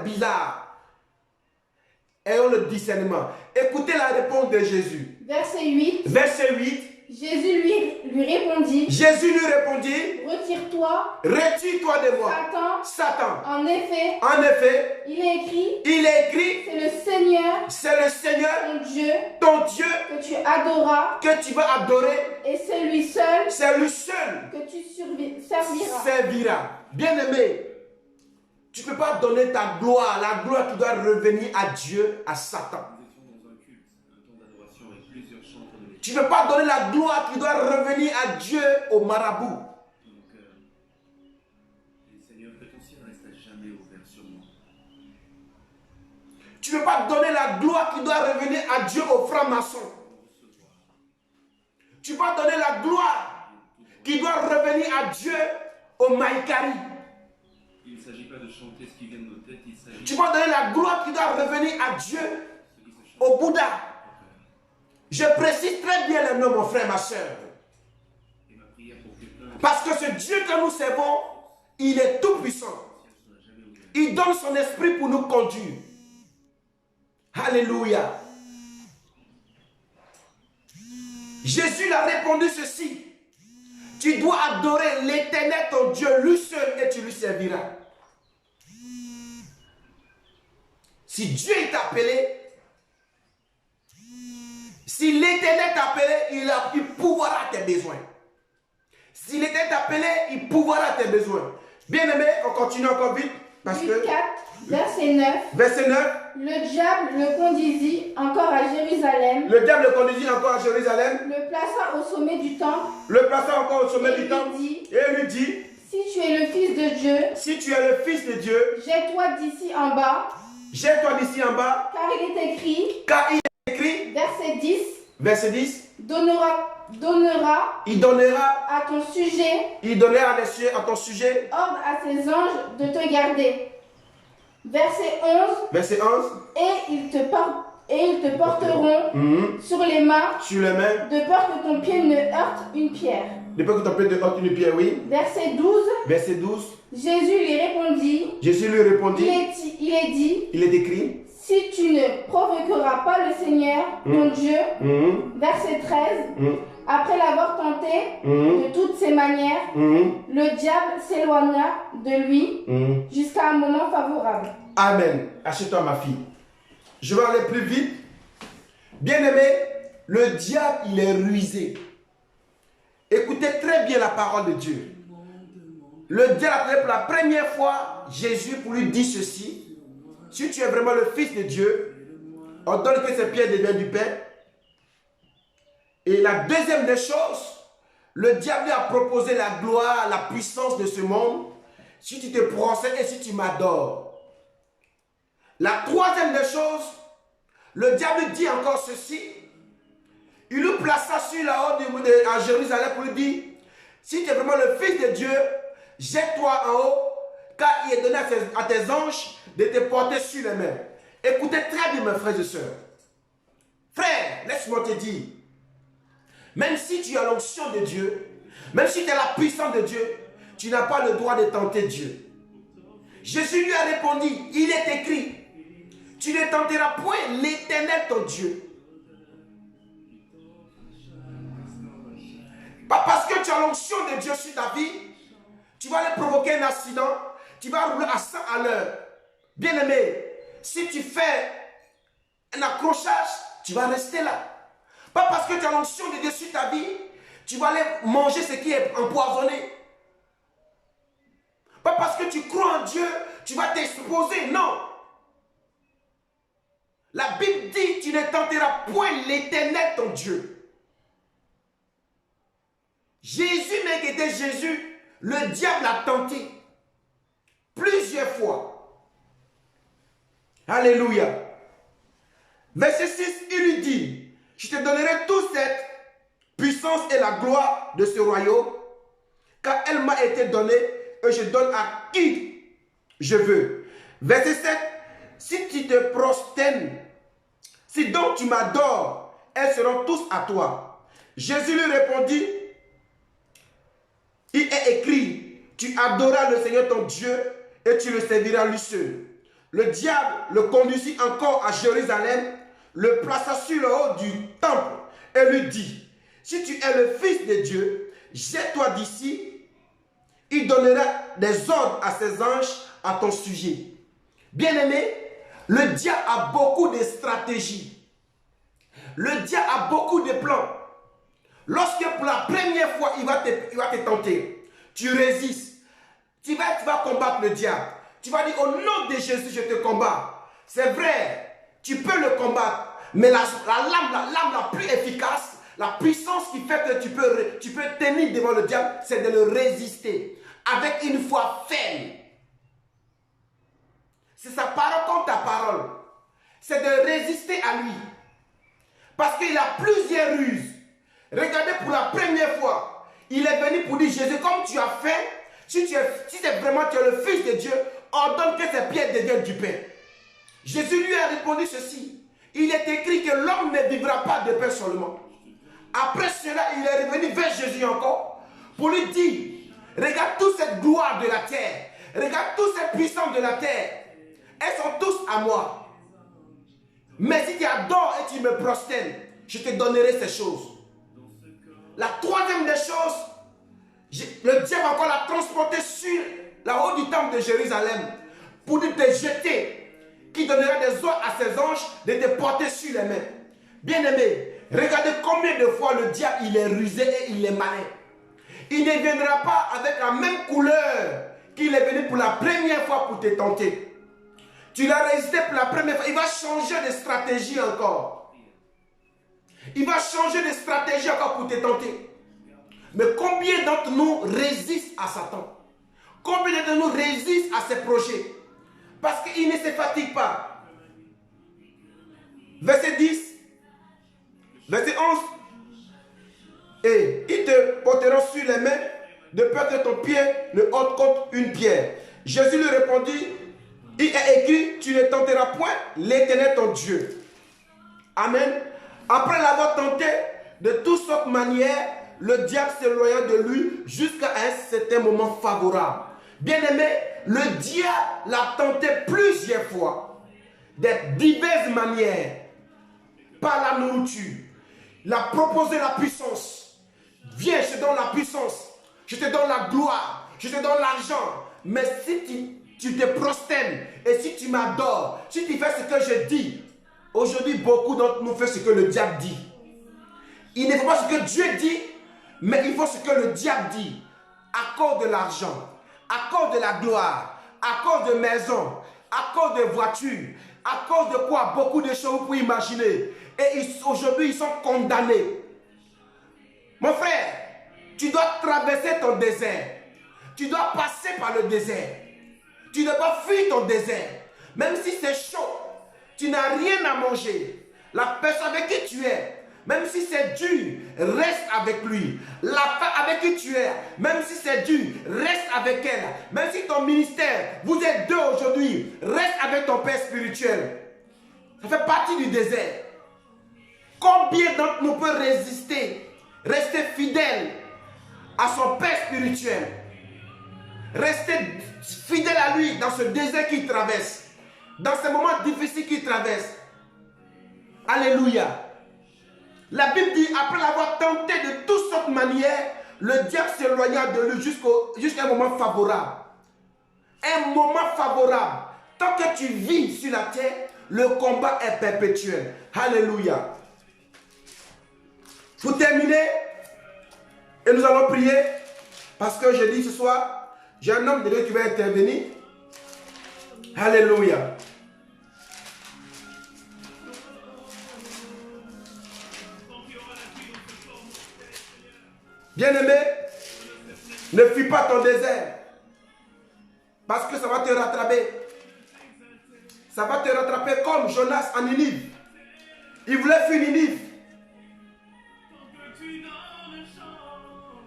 bizarre. Et on le discernement. Écoutez la réponse de Jésus. Verset 8. Verset 8. Jésus lui répondit. Jésus lui répondit. Retire-toi. Retire-toi de moi. Satan. Satan. En effet. Il est écrit. C'est le Seigneur. Ton Dieu. Que tu adoreras. Que tu vas adorer. Et c'est lui seul. Que tu serviras. Bien aimé. Tu ne peux pas donner ta gloire, la gloire qui doit revenir à Dieu, à Satan. Tu ne peux pas donner la gloire qui doit revenir à Dieu, au marabout. Tu ne peux pas donner la gloire qui doit revenir à Dieu, au franc-maçon. Tu ne peux pas donner la gloire qui doit revenir à Dieu, au maïkari. Il ne s'agit pas de chanter ce qui vient de nos têtes, il s'agit... Tu vas donner la gloire qui doit revenir à Dieu, au Bouddha. Je précise très bien le nom, mon frère, ma soeur. Parce que ce Dieu que nous servons, il est tout puissant. Il donne son esprit pour nous conduire. Alléluia. Jésus a répondu ceci. Tu dois adorer l'Éternel, ton Dieu, lui seul, et tu lui serviras. Si Dieu t'a appelé, si l'Éternel t'a appelé, il pourvoira tes besoins. Si l'Éternel t'a appelé, il pourvoira tes besoins. Bien aimé, on continue encore vite. Parce Luc que, 4, verset 9. verset 9. Le diable le conduisit encore à Jérusalem. Le diable le conduisit encore à Jérusalem. Le plaça au sommet du temple. Le plaça encore au sommet du lui temple. dit, Et lui dit, si tu es le Fils de Dieu, si tu es le Fils de Dieu, jette-toi d'ici en bas, jette-toi d'ici en bas. car il est écrit, Car il est écrit, verset 10, verset 10, donnera il donnera, à ton sujet il donnera des cieux à ton sujet. ordre à ses anges de te garder. Verset 11, Verset 11. et ils te porteront Mhm. sur les mains, Sur les mains. de peur que ton pied ne heurte une pierre. Depuis que ton pied te heurte une pierre, oui. Verset 12, Verset 12. Jésus lui répondit, Jésus lui répondit, il est dit, il est écrit. si tu ne provoqueras pas le Seigneur, ton Dieu, Mhm. verset 13, Mhm. après l'avoir tenté Mhm. de toutes ses manières, Mhm. le diable s'éloigna de lui Mhm. jusqu'à un moment favorable. Amen. Assieds-toi, ma fille. Je vais aller plus vite. Bien-aimé, le diable, il est rusé. Écoutez très bien la parole de Dieu. Le diable a appelé pour la première fois Jésus pour lui dire ceci. Si tu es vraiment le Fils de Dieu, ordonne que ces pierres deviennent du pain. Et la deuxième des choses, le diable lui a proposé la gloire, la puissance de ce monde. Si tu te procèdes et si tu m'adores. La troisième des choses, le diable dit encore ceci. Il le plaça sur la haute à Jérusalem pour lui dire, si tu es vraiment le Fils de Dieu, jette-toi en haut, car il est donné à tes anges de te porter sur les mains. Écoutez très bien mes frères et sœurs. Frère, laisse-moi te dire, même si tu as l'onction de Dieu, même si tu as la puissance de Dieu, tu n'as pas le droit de tenter Dieu. Jésus lui a répondu, il est écrit, tu ne tenteras point l'Éternel ton Dieu. Pas parce que tu as l'onction de Dieu sur ta vie, tu vas aller provoquer un accident, tu vas rouler à 100 à l'heure. Bien aimé, si tu fais un accrochage, tu vas rester là. Pas parce que tu as l'onction de Dieu sur ta vie, tu vas aller manger ce qui est empoisonné. Pas parce que tu crois en Dieu, tu vas t'exposer. Non. La Bible dit, tu ne tenteras point l'Éternel ton Dieu. Jésus, même qui était Jésus, le diable l'a tenté plusieurs fois. Alléluia. Verset 6, il lui dit, je te donnerai toute cette puissance et la gloire de ce royaume, car elle m'a été donnée et je donne à qui je veux. Verset 7, si tu te prosternes, si donc tu m'adores, elles seront tous à toi. Jésus lui répondit, il est écrit, tu adoreras le Seigneur ton Dieu et tu le serviras lui seul. Le diable le conduisit encore à Jérusalem, le plaça sur le haut du temple et lui dit, si tu es le Fils de Dieu, jette-toi d'ici, il donnera des ordres à ses anges à ton sujet. Bien-aimé, le diable a beaucoup de stratégies. Le diable a beaucoup de plans. Lorsque pour la première fois, il va te tenter, tu résistes. Tu vas combattre le diable. Tu vas dire, au nom de Jésus, je te combats. C'est vrai, tu peux le combattre. Mais la lame la plus efficace, la puissance qui fait que tu peux tenir devant le diable, c'est de le résister. Avec une foi ferme. C'est sa parole contre ta parole. C'est de résister à lui. Parce qu'il a plusieurs ruses. Regardez pour la première fois, il est venu pour dire, Jésus, comme tu as fait, si c'est vraiment tu es le Fils de Dieu, ordonne que ces pierres deviennent du pain. Jésus lui a répondu ceci. Il est écrit que l'homme ne vivra pas de pain seulement. Après cela, il est revenu vers Jésus encore pour lui dire, regarde toute cette gloire de la terre, regarde toutes ces puissances de la terre, elles sont tous à moi. Mais si tu adores et tu me prosternes, je te donnerai ces choses. La troisième des choses, Le diable encore l'a transporté sur la haut du temple de Jérusalem pour te jeter, qui donnera des ordres à ses anges de te porter sur les mains. Bien-aimé, regardez combien de fois le diable il est rusé et il est malin. Il ne viendra pas avec la même couleur qu'il est venu pour la première fois pour te tenter. Tu l'as résisté pour la première fois, il va changer de stratégie encore. Il va changer de stratégie encore pour te tenter. Mais combien d'entre nous résistent à Satan? Combien d'entre nous résistent à ses projets? Parce qu'il ne se fatigue pas. Verset 10, verset 11. Et ils te porteront sur les mains de peur que ton pied ne heurte contre une pierre. Jésus lui répondit, il est écrit, tu ne tenteras point l'Éternel ton Dieu. Amen. Après l'avoir tenté de toutes sortes de manières, le diable s'éloigna de lui jusqu'à un certain moment favorable. Bien-aimé, le diable l'a tenté plusieurs fois, de diverses manières, par la nourriture. Il a proposé la puissance. Viens, je te donne la puissance, je te donne la gloire, je te donne l'argent. Mais si tu te prosternes et si tu m'adores, si tu fais ce que je dis, aujourd'hui beaucoup d'entre nous font ce que le diable dit. Il ne faut pas ce que Dieu dit, mais il faut ce que le diable dit. Accorde de l'argent, accorde de la gloire, accorde de maison, accorde de voiture, accorde de quoi? Beaucoup de choses vous pouvez imaginer. Et aujourd'hui ils sont condamnés. Mon frère, tu dois traverser ton désert. Tu dois passer par le désert. Tu ne dois pas fuir ton désert. Même si c'est chaud, tu n'as rien à manger. La personne avec qui tu es, même si c'est dur, reste avec lui. La femme avec qui tu es, même si c'est dur, reste avec elle. Même si ton ministère, vous êtes deux aujourd'hui, reste avec ton père spirituel. Ça fait partie du désert. Combien d'entre nous peut résister, rester fidèle à son père spirituel, rester fidèle à lui dans ce désert qu'il traverse, dans ces moments difficiles qu'il traverse? Alléluia. La Bible dit, après l'avoir tenté de toutes sortes de manières, le diable s'éloigna de lui jusqu'à un moment favorable. Un moment favorable. Tant que tu vis sur la terre, le combat est perpétuel. Alléluia. Pour terminer, et nous allons prier, parce que je dis ce soir, j'ai un homme de Dieu qui va intervenir. Alléluia. Bien-aimé, ne fuis pas ton désert, parce que ça va te rattraper. Ça va te rattraper comme Jonas en Ninive. Il voulait fuir Ninive.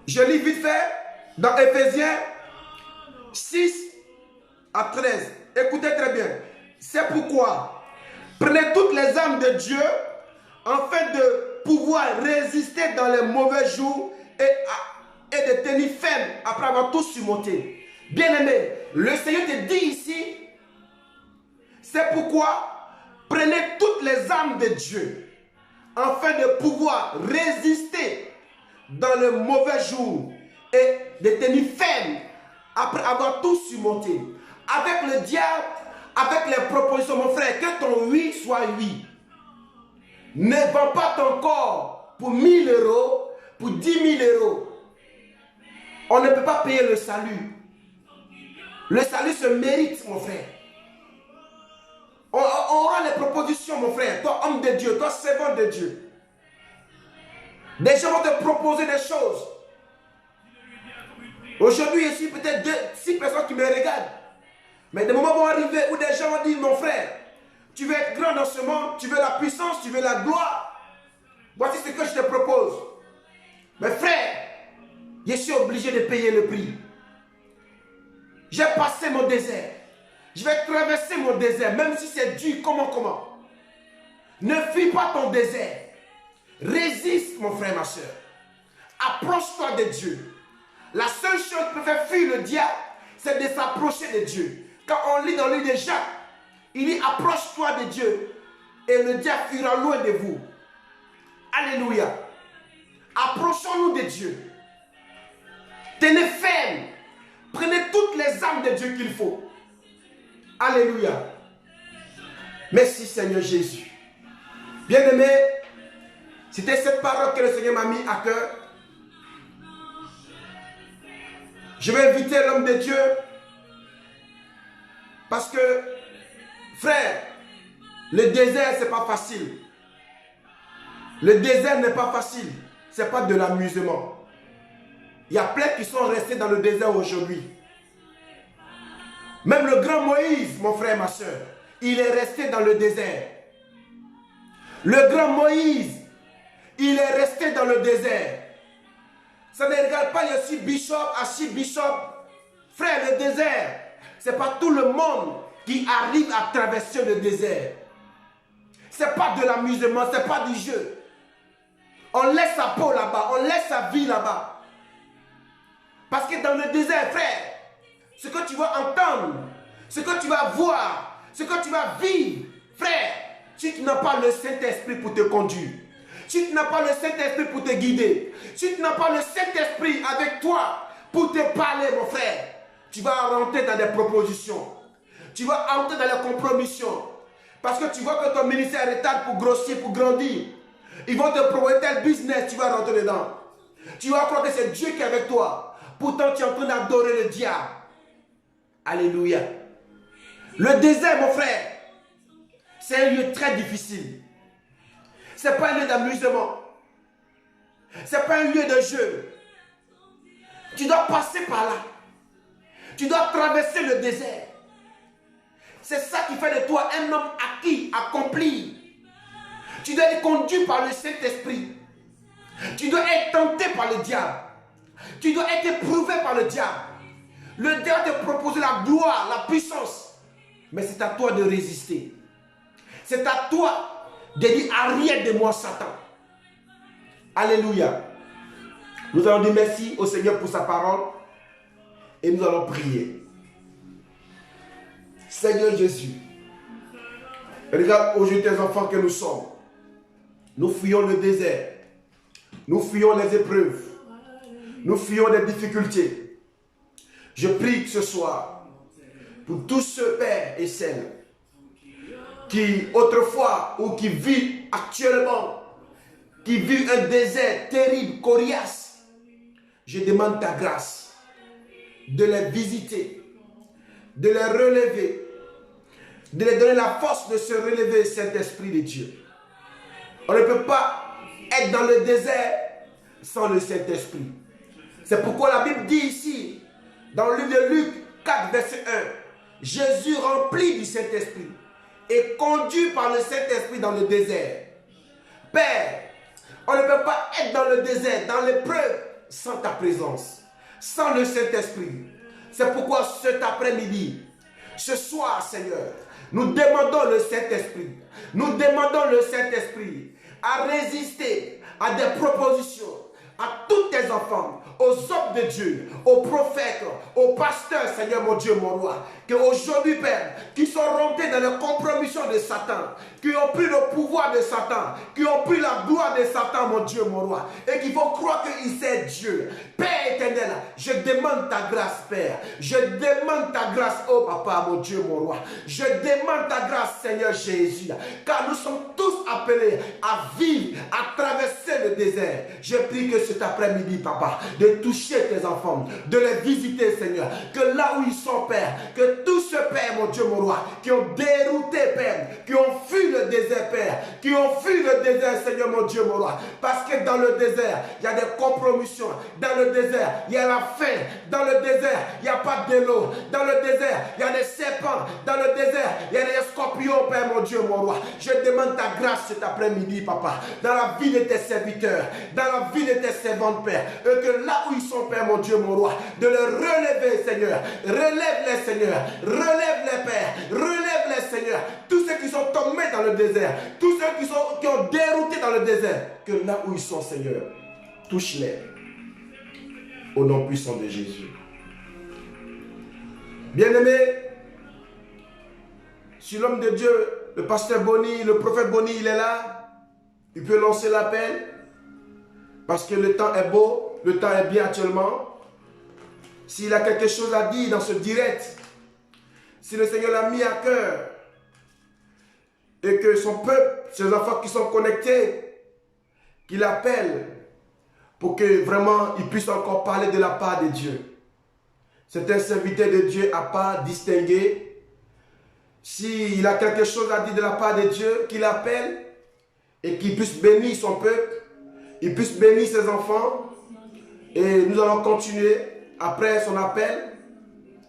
Je lis vite fait dans Éphésiens 6 à 13. Écoutez très bien. C'est pourquoi prenez toutes les armes de Dieu afin de pouvoir résister dans les mauvais jours et de tenir ferme après avoir tout surmonté. Bien-aimé, le Seigneur te dit ici, c'est pourquoi prenez toutes les armes de Dieu afin de pouvoir résister dans le mauvais jour et de tenir ferme après avoir tout surmonté. Avec le diable, avec les propositions, mon frère, que ton oui soit oui. Ne vends pas ton corps pour 1000 euros, pour 10 000 euros. On ne peut pas payer le salut. Le salut se mérite, mon frère. On aura les propositions, mon frère. Toi, homme de Dieu, toi, servant de Dieu. Des gens vont te proposer des choses. Aujourd'hui, ici, peut-être 6 personnes qui me regardent. Mais des moments vont arriver où des gens vont dire, mon frère, tu veux être grand dans ce monde, tu veux la puissance, tu veux la gloire. Voici ce que je te propose. Mais frère, je suis obligé de payer le prix. J'ai passé mon désert. Je vais traverser mon désert, même si c'est dur, comment. Ne fuis pas ton désert. Résiste, mon frère, ma soeur. Approche-toi de Dieu. La seule chose qui peut faire fuir le diable, c'est de s'approcher de Dieu. Quand on lit dans le livre de Jacques, il dit approche-toi de Dieu et le diable fuira loin de vous. Alléluia. Approchons-nous de Dieu. Tenez ferme. Prenez toutes les armes de Dieu qu'il faut. Alléluia. Merci Seigneur Jésus. Bien-aimé, c'était cette parole que le Seigneur m'a mis à cœur. Je vais inviter l'homme de Dieu parce que, frère, le désert, ce n'est pas facile. Le désert n'est pas facile. Ce n'est pas de l'amusement. Il y a plein qui sont restés dans le désert aujourd'hui. Même le grand Moïse, mon frère, ma soeur, il est resté dans le désert. Le grand Moïse, il est resté dans le désert. Ça ne regarde pas ici bishop, archibishop. Frère, le désert, ce n'est pas tout le monde qui arrive à traverser le désert. Ce n'est pas de l'amusement, ce n'est pas du jeu. On laisse sa peau là-bas, on laisse sa vie là-bas. Parce que dans le désert, frère, ce que tu vas entendre, ce que tu vas voir, ce que tu vas vivre, frère, si tu n'as pas le Saint-Esprit pour te conduire, si tu n'as pas le Saint-Esprit pour te guider, si tu n'as pas le Saint-Esprit avec toi pour te parler, mon frère, tu vas rentrer dans des propositions. Tu vas entrer dans les compromissions. Parce que tu vois que ton ministère est tard pour grossir, pour grandir. Ils vont te proposer tel business, tu vas rentrer dedans. Tu vas croire que c'est Dieu qui est avec toi. Pourtant, tu es en train d'adorer le diable. Alléluia. Le désert, mon frère, c'est un lieu très difficile. Ce n'est pas un lieu d'amusement. Ce n'est pas un lieu de jeu. Tu dois passer par là. Tu dois traverser le désert. C'est ça qui fait de toi un homme acquis, accompli. Tu dois être conduit par le Saint-Esprit. Tu dois être tenté par le diable. Tu dois être éprouvé par le diable. Le diable te propose la gloire, la puissance. Mais c'est à toi de résister. C'est à toi de dire arrière de moi, Satan. Alléluia. Nous allons dire merci au Seigneur pour sa parole. Et nous allons prier. Seigneur Jésus, regarde aujourd'hui tes enfants que nous sommes. Nous fuyons le désert. Nous fuyons les épreuves. Nous fuyons les difficultés. Je prie que ce soir, pour tous ceux, pères et celles, qui autrefois ou qui vivent actuellement, qui vivent un désert terrible, coriace, je demande ta grâce de les visiter, de les relever, de les donner la force de se relever, Saint-Esprit de Dieu. On ne peut pas être dans le désert sans le Saint-Esprit. C'est pourquoi la Bible dit ici, dans le livre de Luc 4, verset 1, Jésus rempli du Saint-Esprit et conduit par le Saint-Esprit dans le désert. Père, on ne peut pas être dans le désert, dans l'épreuve, sans ta présence, sans le Saint-Esprit. C'est pourquoi cet après-midi, ce soir, Seigneur, nous demandons le Saint-Esprit. Nous demandons le Saint-Esprit à résister à des propositions, à tous tes enfants, aux hommes de Dieu, aux prophètes, aux pasteurs, Seigneur mon Dieu, mon roi, qu'aujourd'hui, Père, qui sont rentrés dans les compromissions de Satan, qui ont pris le pouvoir de Satan, qui ont pris la gloire de Satan, mon Dieu, mon roi, et qui vont croire qu'il sait Dieu. Père éternel, je demande ta grâce, Père. Je demande ta grâce, oh Papa, mon Dieu, mon roi. Je demande ta grâce, Seigneur Jésus, car nous sommes tous appelés à vivre, à traverser le désert. Je prie que cet après-midi, Papa, de toucher tes enfants, de les visiter, Seigneur, que là où ils sont, Père, que tous ceux, Père, mon Dieu, mon roi, qui ont dérouté, Père, qui ont fui le désert, Père, qui ont fui le désert, Seigneur, mon Dieu, mon roi, parce que dans le désert, il y a des compromissions, dans le désert, il y a la faim, dans le désert, il n'y a pas de l'eau, dans le désert, il y a des serpents, dans le désert, il y a des scorpions, Père, mon Dieu, mon roi. Je demande ta grâce cet après-midi, Papa, dans la vie de tes serviteurs, dans la vie de tes servantes, Père, et que là où ils sont, Père, mon Dieu, mon roi, de les relever, Seigneur. Relève-les, Seigneur. Relève-les, Père. Relève-les, Seigneur. Tous ceux qui sont tombés dans le désert, tous ceux qui ont dérouté dans le désert, que là où ils sont, Seigneur, touche-les. Au nom puissant de Jésus. Bien-aimé, si l'homme de Dieu, le pasteur Boni, le prophète Boni, il est là, il peut lancer l'appel, parce que le temps est beau, le temps est bien actuellement. s'il a quelque chose à dire dans ce direct, si le Seigneur l'a mis à cœur, et que son peuple, ses enfants qui sont connectés, qu'il appelle pour que vraiment il puisse encore parler de la part de Dieu. C'est un serviteur de Dieu à part distingué. S'il a quelque chose à dire de la part de Dieu, qu'il appelle et qu'il puisse bénir son peuple, il puisse bénir ses enfants. Et nous allons continuer après son appel.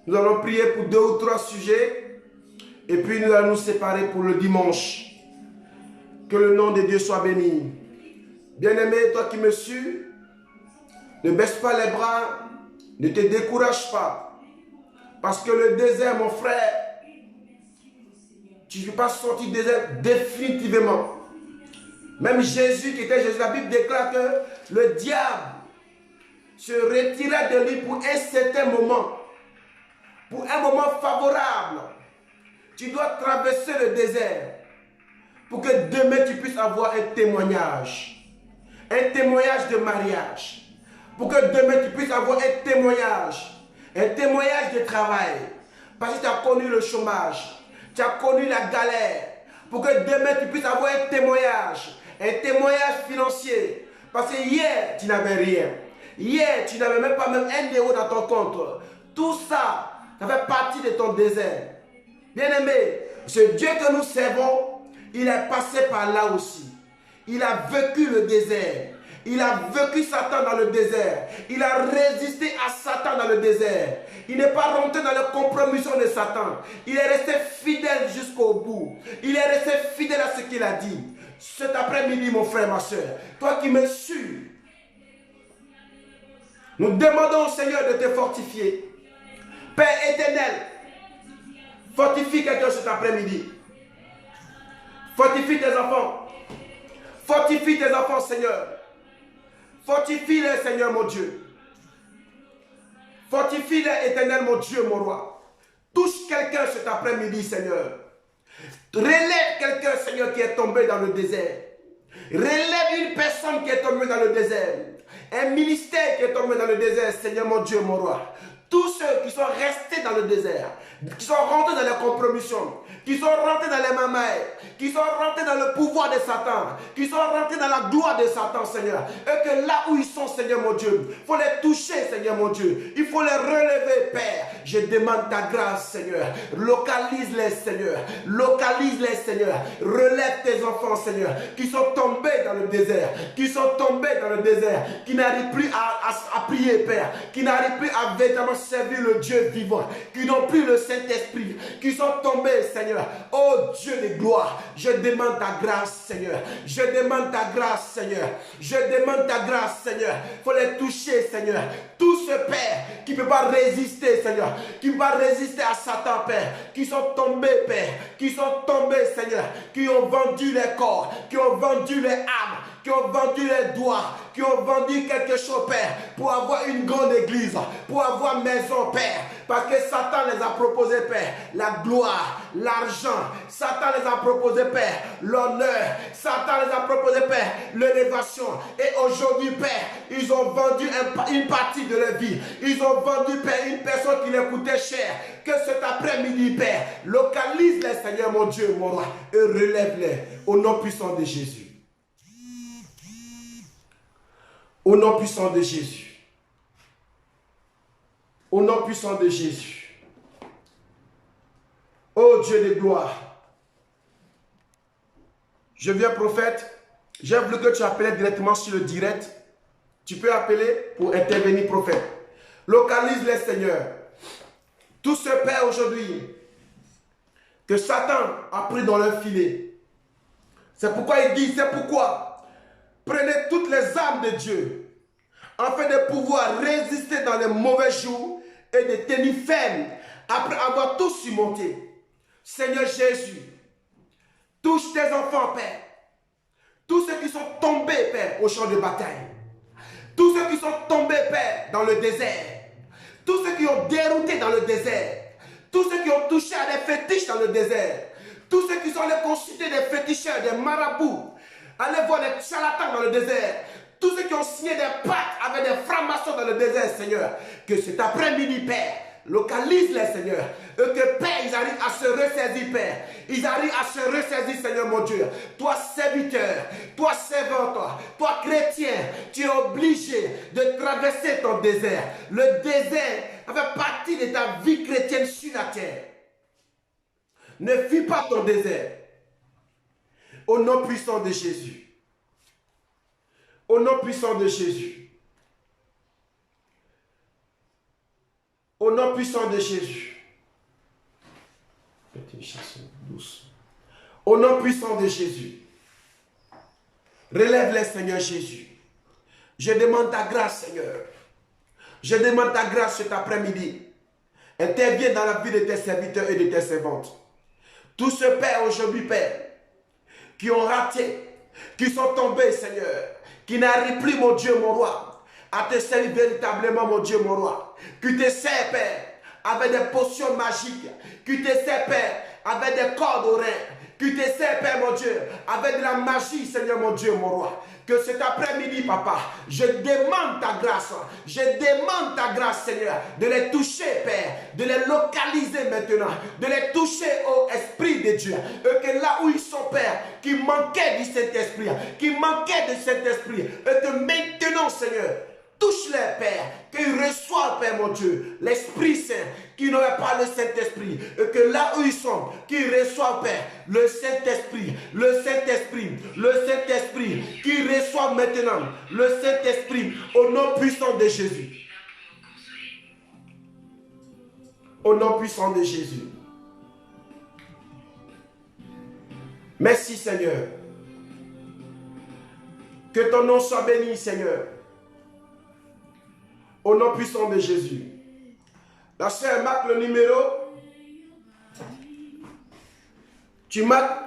Nous allons prier pour 2 ou 3 sujets et puis nous allons nous séparer pour le dimanche. Que le nom de Dieu soit béni. Bien-aimé, toi qui me suis, ne baisse pas les bras, ne te décourage pas. Parce que le désert, mon frère, tu ne peux pas sortir du désert définitivement. Même Jésus, qui était Jésus, la Bible déclare que le diable se retirait de lui pour un certain moment. Pour un moment favorable. Tu dois traverser le désert pour que demain tu puisses avoir un témoignage. Un témoignage de mariage. Pour que demain tu puisses avoir un témoignage. Un témoignage de travail. Parce que tu as connu le chômage. Tu as connu la galère. Pour que demain tu puisses avoir un témoignage. Un témoignage financier. Parce que hier tu n'avais rien. Hier tu n'avais même pas même 1 euro dans ton compte. Tout ça, ça fait partie de ton désert. Bien-aimé, ce Dieu que nous servons, il est passé par là aussi. Il a vécu le désert. Il a vécu Satan dans le désert. Il a résisté à Satan dans le désert. Il n'est pas rentré dans la compromission de Satan. Il est resté fidèle jusqu'au bout. Il est resté fidèle à ce qu'il a dit. Cet après-midi, mon frère, ma soeur, toi qui me suis, nous demandons au Seigneur de te fortifier. Père éternel, fortifie quelqu'un cet après-midi. Fortifie tes enfants. Fortifie tes enfants, Seigneur. Fortifie-les, Seigneur, mon Dieu. Fortifie-les, éternel, mon Dieu, mon roi. Touche quelqu'un cet après-midi, Seigneur. Relève quelqu'un, Seigneur, qui est tombé dans le désert. Relève une personne qui est tombée dans le désert. Un ministère qui est tombé dans le désert, Seigneur, mon Dieu, mon roi. Tous ceux qui sont restés dans le désert, qui sont rentrés dans les compromissions, qui sont rentrés dans les mamailles, qui sont rentrés dans le pouvoir de Satan, qui sont rentrés dans la gloire de Satan, Seigneur. Et que là où ils sont, Seigneur mon Dieu, il faut les toucher, Seigneur mon Dieu. Il faut les relever, Père. Je demande ta grâce, Seigneur. Localise-les, Seigneur. Localise-les, Seigneur. Relève tes enfants, Seigneur, qui sont tombés dans le désert, qui sont tombés dans le désert, qui n'arrivent plus à prier, Père, qui n'arrivent plus à véritablement servir le Dieu vivant, qui n'ont plus le Saint-Esprit, qui sont tombés, Seigneur. Oh Dieu de gloire, je demande ta grâce, Seigneur. Je demande ta grâce, Seigneur. Je demande ta grâce, Seigneur. Il faut les toucher, Seigneur. Tout ce Père qui ne peut pas résister, Seigneur, qui ne peut pas résister à Satan, Père, qui sont tombés, Père, qui sont tombés, Seigneur, qui ont vendu les corps, qui ont vendu les âmes, qui ont vendu les doigts, qui ont vendu quelque chose, Père, pour avoir une grande église, pour avoir maison, Père, parce que Satan les a proposé, Père, la gloire, l'argent, Satan les a proposé, Père, l'honneur, Satan les a proposé, Père, l'élévation, et aujourd'hui, Père, ils ont vendu une partie de leur vie, ils ont vendu, Père, une personne qui leur coûtait cher, que cet après-midi, Père, localise-les, Seigneur, mon Dieu, mon roi, et relève-les, au nom puissant de Jésus. Au nom puissant de Jésus. Au nom puissant de Jésus. Ô Dieu de gloire. Je viens prophète. J'ai voulu que tu appelles directement sur le direct. Tu peux appeler pour intervenir prophète. Localise-les, Seigneur. Tout ce Père aujourd'hui que Satan a pris dans leur filet. C'est pourquoi il dit, c'est pourquoi prenez toutes les armes de Dieu afin de pouvoir résister dans les mauvais jours et de tenir ferme après avoir tout surmonté. Seigneur Jésus, touche tes enfants, Père. Tous ceux qui sont tombés, Père, au champ de bataille. Tous ceux qui sont tombés, Père, dans le désert. Tous ceux qui ont dérouté dans le désert. Tous ceux qui ont touché à des fétiches dans le désert. Tous ceux qui sont allés consulter des féticheurs, des marabouts. Allez voir les charlatans dans le désert. Tous ceux qui ont signé des pactes avec des francs-maçons dans le désert, Seigneur, que cet après-midi, Père, localise-les, Seigneur. Et que, Père, ils arrivent à se ressaisir, Père. Ils arrivent à se ressaisir, Seigneur, mon Dieu. Toi, serviteur, toi, servant, toi, chrétien, tu es obligé de traverser ton désert. Le désert fait partie de ta vie chrétienne sur la terre. Ne fuis pas ton désert. Au nom puissant de Jésus. Au nom puissant de Jésus. Au nom puissant de Jésus. Au nom puissant de Jésus. Relève-les, Seigneur Jésus. Je demande ta grâce, Seigneur. Je demande ta grâce cet après-midi. Interviens dans la vie de tes serviteurs et de tes servantes. Tous ceux, Père, aujourd'hui, Père, qui ont raté, qui sont tombés, Seigneur, qui n'arrivent plus, mon Dieu, mon roi, à te servir véritablement, mon Dieu, mon roi, qui te sert, Père, avec des potions magiques, qui te sert, Père, avec des cordes aux reins, qui te sert, Père, mon Dieu, avec de la magie, Seigneur, mon Dieu, mon roi. Que cet après-midi, Papa, je demande ta grâce, Seigneur, de les toucher, Père, de les localiser maintenant, de les toucher au Esprit de Dieu. Et que là où ils sont, Père, qui manquaient du Saint-Esprit, et que maintenant, Seigneur, touche-les, Père, qu'ils reçoivent, Père, mon Dieu, l'Esprit Saint, qui n'aurait pas le Saint-Esprit, et que là où ils sont, qu'ils reçoivent, Père, le Saint-Esprit, qu'ils reçoivent maintenant le Saint-Esprit, au nom puissant de Jésus. Au nom puissant de Jésus. Merci, Seigneur. Que ton nom soit béni, Seigneur. Au nom puissant de Jésus. La sœur marque le numéro. Tu marques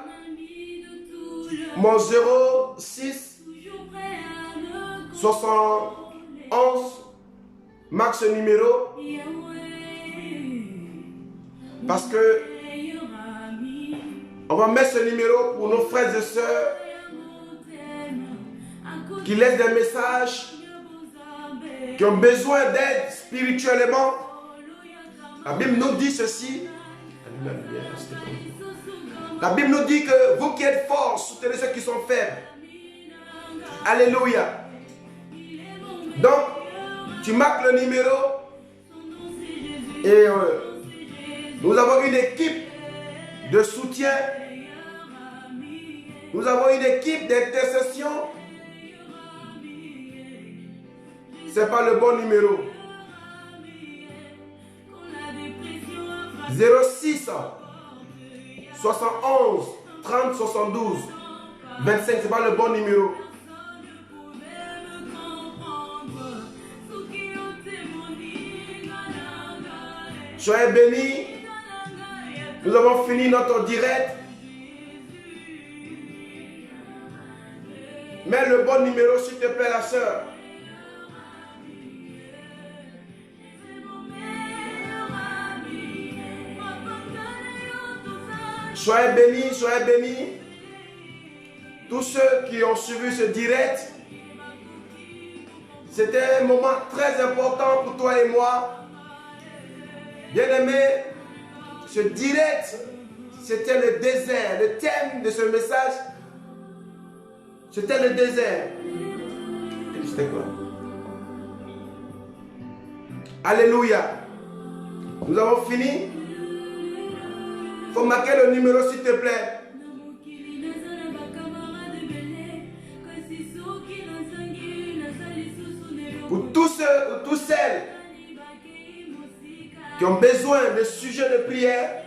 mon 06 71. Marque ce numéro. Parce que on va mettre ce numéro pour nos frères et sœurs qui laissent des messages, qui ont besoin d'aide spirituellement. La Bible nous dit ceci. La Bible nous dit que vous qui êtes forts, soutenez ceux qui sont faibles. Alléluia. Donc, tu marques le numéro et nous avons une équipe de soutien. Nous avons une équipe d'intercession. Ce n'est pas le bon numéro. 06 71 30 72 25, ce n'est pas le bon numéro. Soyez bénis. Nous avons fini notre direct. Mets le bon numéro, s'il te plaît, la sœur. Soyez bénis, soyez bénis. Tous ceux qui ont suivi ce direct, c'était un moment très important pour toi et moi. Bien-aimé, ce direct, c'était le désert. Le thème de ce message, c'était le désert. C'était quoi? Alléluia. Nous avons fini. Il faut marquer le numéro, s'il te plaît. Pour tous ceux ou toutes celles qui ont besoin de sujets de prière,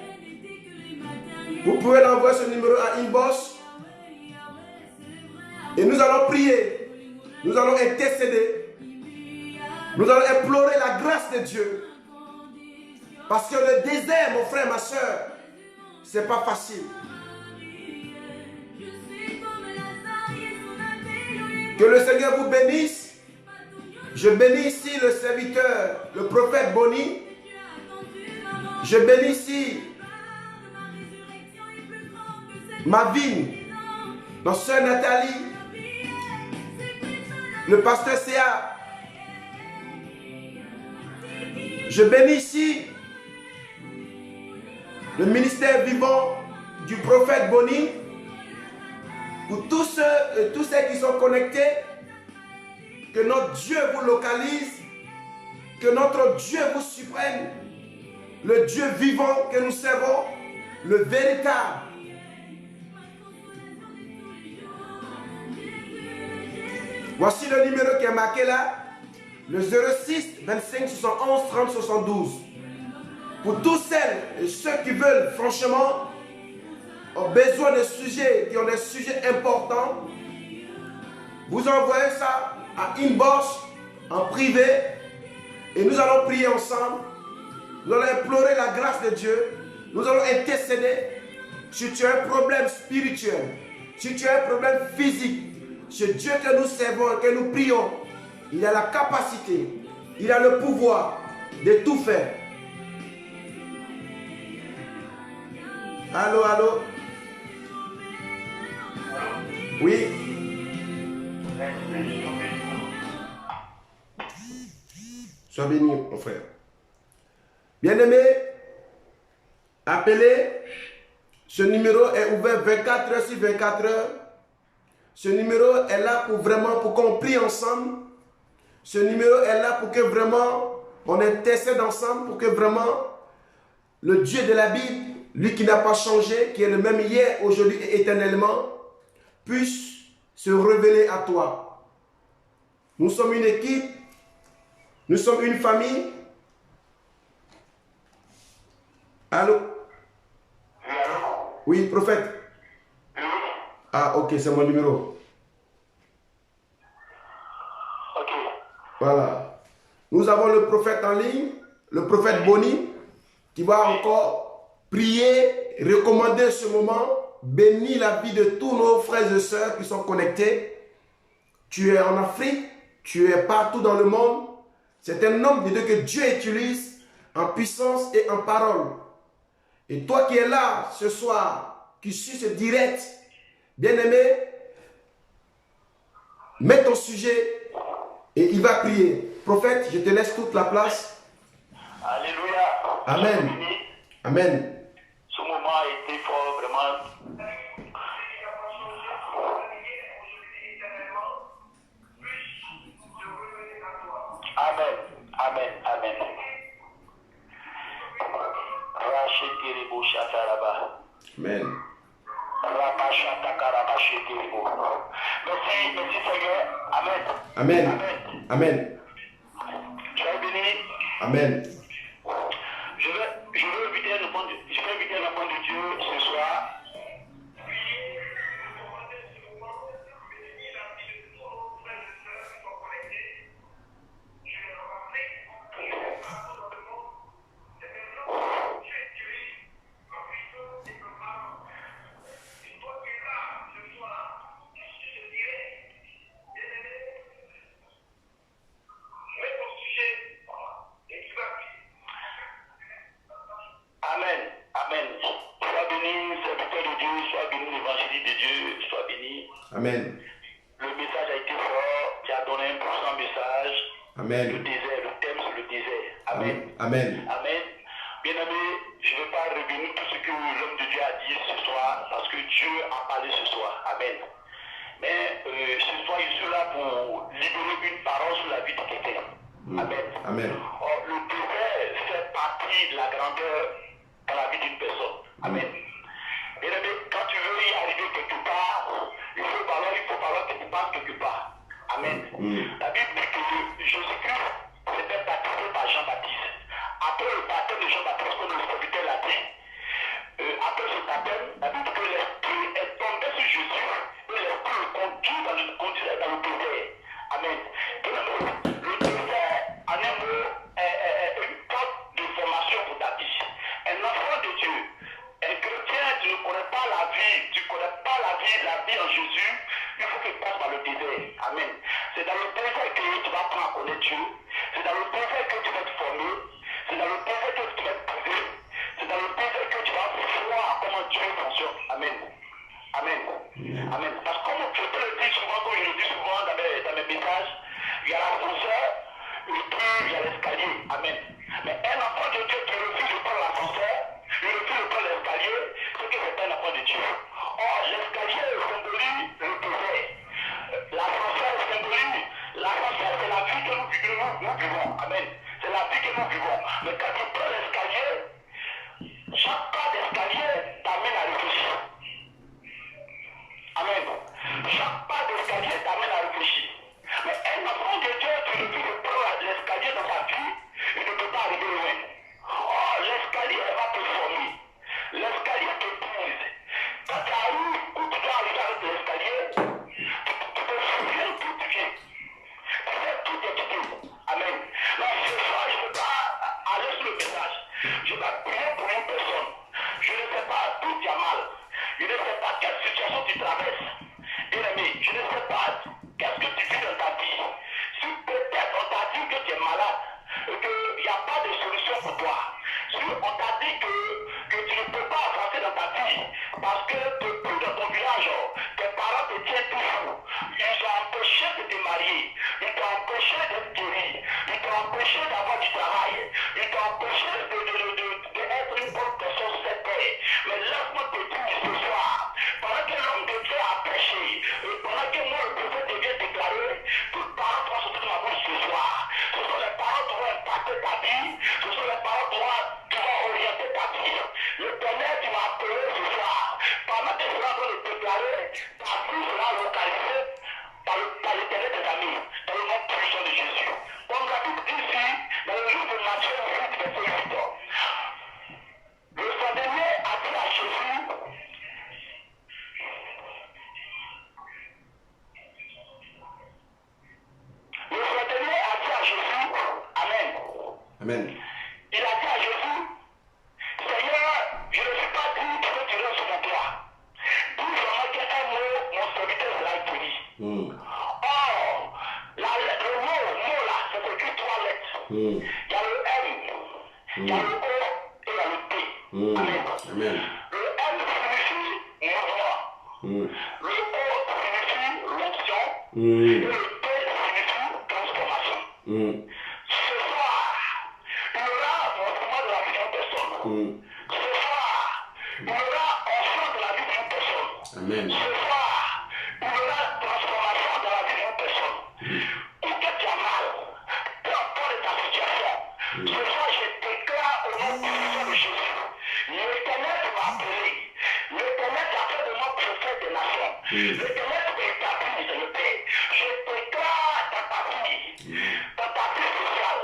vous pouvez l'envoyer ce numéro à inbox. Et nous allons prier. Nous allons intercéder. Nous allons implorer la grâce de Dieu. Parce que le désert, mon frère, ma soeur, c'est pas facile. Que le Seigneur vous bénisse. Je bénis ici le serviteur, le prophète Boni. Je bénis ici ma vie, notre soeur Nathalie. le pasteur C.A. Je bénis ici le ministère vivant du prophète Boni. Pour tous ceux qui sont connectés, que notre Dieu vous localise, que notre Dieu vous supprime, le Dieu vivant que nous servons, le véritable. Voici le numéro qui est marqué là, le 06 25 71 30 72. Pour tous celles et ceux qui veulent franchement, ont besoin de sujets, qui ont des sujets importants, vous envoyez ça à inbox, en privé, et nous allons prier ensemble. Nous allons implorer la grâce de Dieu. Nous allons intercéder. Si tu as un problème spirituel, si tu as un problème physique, ce Dieu que nous servons, que nous prions, il a la capacité, il a le pouvoir de tout faire. Allô, allô? Oui. Sois béni, mon frère. Bien-aimé, appelez. Ce numéro est ouvert 24 heures sur 24 heures. Ce numéro est là pour vraiment, pour qu'on prie ensemble. Ce numéro est là pour que vraiment, on intercède ensemble, pour que vraiment, le Dieu de la Bible, lui qui n'a pas changé, qui est le même hier, aujourd'hui et éternellement, puisse se révéler à toi. Nous sommes une équipe, nous sommes une famille. Allô? Oui, prophète. Ah, ok, c'est mon numéro. Ok. Voilà. Nous avons le prophète en ligne, le prophète Boni, qui va encore prier, recommander ce moment, bénir la vie de tous nos frères et sœurs qui sont connectés. Tu es en Afrique, tu es partout dans le monde. C'est un homme de Dieu que Dieu utilise en puissance et en parole. Et toi qui es là ce soir, qui suis ce direct, bien-aimé, mets ton sujet et il va prier. Prophète, je te laisse toute la place. Alléluia. Amen. Amen. Ce moment a été fort, vraiment. Amen. Amen. Amen. Amen. Merci Seigneur. Amen. Amen. Amen. Tu es béni. Amen. Je vais inviter un enfant de Dieu ce soir. Amen. Amen. Sois béni, serviteur de Dieu, sois béni, l'évangile de Dieu, sois béni. Amen. Le message a été fort, tu as donné un puissant message. Amen. Le désert, le thème c'est le désert. Amen. Amen. Amen. Bien-aimé, je ne vais pas revenir tout ce que l'homme de Dieu a dit ce soir, parce que Dieu a parlé ce soir. Amen. Mais ce soir, je suis là pour libérer une parole sur la vie de quelqu'un. Amen. Amen. Or, le désert fait partie de la grandeur dans la vie d'une personne. Amen. Bien-aimé, quand tu veux y arriver quelque part, il faut falloir que tu passes quelque part. Amen. La Bible dit que Jésus-Christ s'était baptisé par Jean-Baptiste. Après le baptême de Jean-Baptiste, comme le serviteur l'a dit, après ce baptême, la Bible dit que l'Esprit est tombé sur Jésus et l'Esprit le conduit dans le désert. Amen. Le désert, en un mot, est une porte de formation pour ta vie. Un enfant de Dieu, un chrétien, tu ne connais pas la vie, la vie en Jésus, il faut que tu passes par le désert. Amen. C'est dans le désert que tu vas apprendre à connaître Dieu. C'est dans le désert que tu vas te former. C'est dans le désert que tu vas te poser. C'est dans le désert que tu vas voir comment Dieu fonctionne. Amen. Amen. Amen. Parce que comme je te le dis souvent, comme je le dis souvent dans mes messages, il y a l'ascenseur, et puis il y a l'escalier. Amen. Mais un enfant de Dieu qui refuse de prendre l'ascenseur, il refuse de prendre l'escalier, c'est que c'est un enfant de Dieu. Or, l'escalier symbolise le désert. L'ascenseur symbolise, l'ascenseur c'est la vie que nous vivons. Amen. C'est la vie que nous vivons. Mais quand tu prends l'escalier, chaque pas d'escalier t'amène à réfléchir. Amen. Chaque pas d'escalier t'amène à réfléchir. Mais un enfant de Dieu qui refuse de prendre l'escalier dans sa vie, il ne peut pas arriver loin. Oh, l'escalier va te former. L'escalier te prise. Quand tu arrives où tu dois arriver avec l'escalier, tu te souviens d'où tu viens. Tu sais tout étudier. Amen. Donc ce soir, je ne veux pas aller sur le message. Je vais prier pour une personne. Je ne sais pas d'où tu as mal. Je ne sais pas quelle situation tu traverses. Bien-aimé, je ne sais pas qu'est-ce que tu vis dans ta vie. Si peut-être on t'a dit que tu es malade et qu'il n'y a pas de solution pour toi. Si on t'a dit que tu ne peux pas avancer dans ta vie parce que depuis dans ton village, tes parents te tiennent toujours. Ils ont empêché de te marier. Ils t'ont empêché d'être guéri. Ils t'ont empêché d'avoir du travail. Ils t'ont empêché d'être une bonne personne sur cette terre. Mais laisse-moi te dire ce soir, pendant que l'homme de Dieu a péché, et pendant que moi le prophète devient déclaré, toutes paroles vont sortir de ma bouche ce soir. Ce sont les paroles qui vont impacter ta vie. Ce sont les paroles qui vont orienter ta vie. L'Éternel qui m'a appelé ce soir, pendant que je suis en train de déclarer, ta vie sera localisée par l'Éternel des amis, dans le nom puissant de Jésus. Comme la Bible dit ici, dans le livre de Matthieu 8, verset 8, le centenier a dit à Jésus, Amen. Amen. Il a dit à Jésus, Seigneur, je ne suis pas digne que tu restes sur mon toit. Dis vraiment qu'un mot, mon serviteur sera guéri. Or, le mot là, c'est écrit 3 lettres. Il y a le M, il y a le O et il y a le T. Amen. Amen. Le M signifie mouvement. Le O signifie l'onction. Et le T signifie transformation. Ce soir, il y aura mouvement de la vie d'une personne. Ce soir, il y aura onction de la vie d'une personne. Amen. Ce soir, il y aura transformation de la vie d'une personne. Où que tu as mal, peu importe ta situation, ce soir je déclare au nom puissant de Jésus. L'Éternel m'a appelé. L'Éternel a fait de moi prophète des nations. L'Éternel m'a établi dans le pays. Je déclare dans ta vie sociale,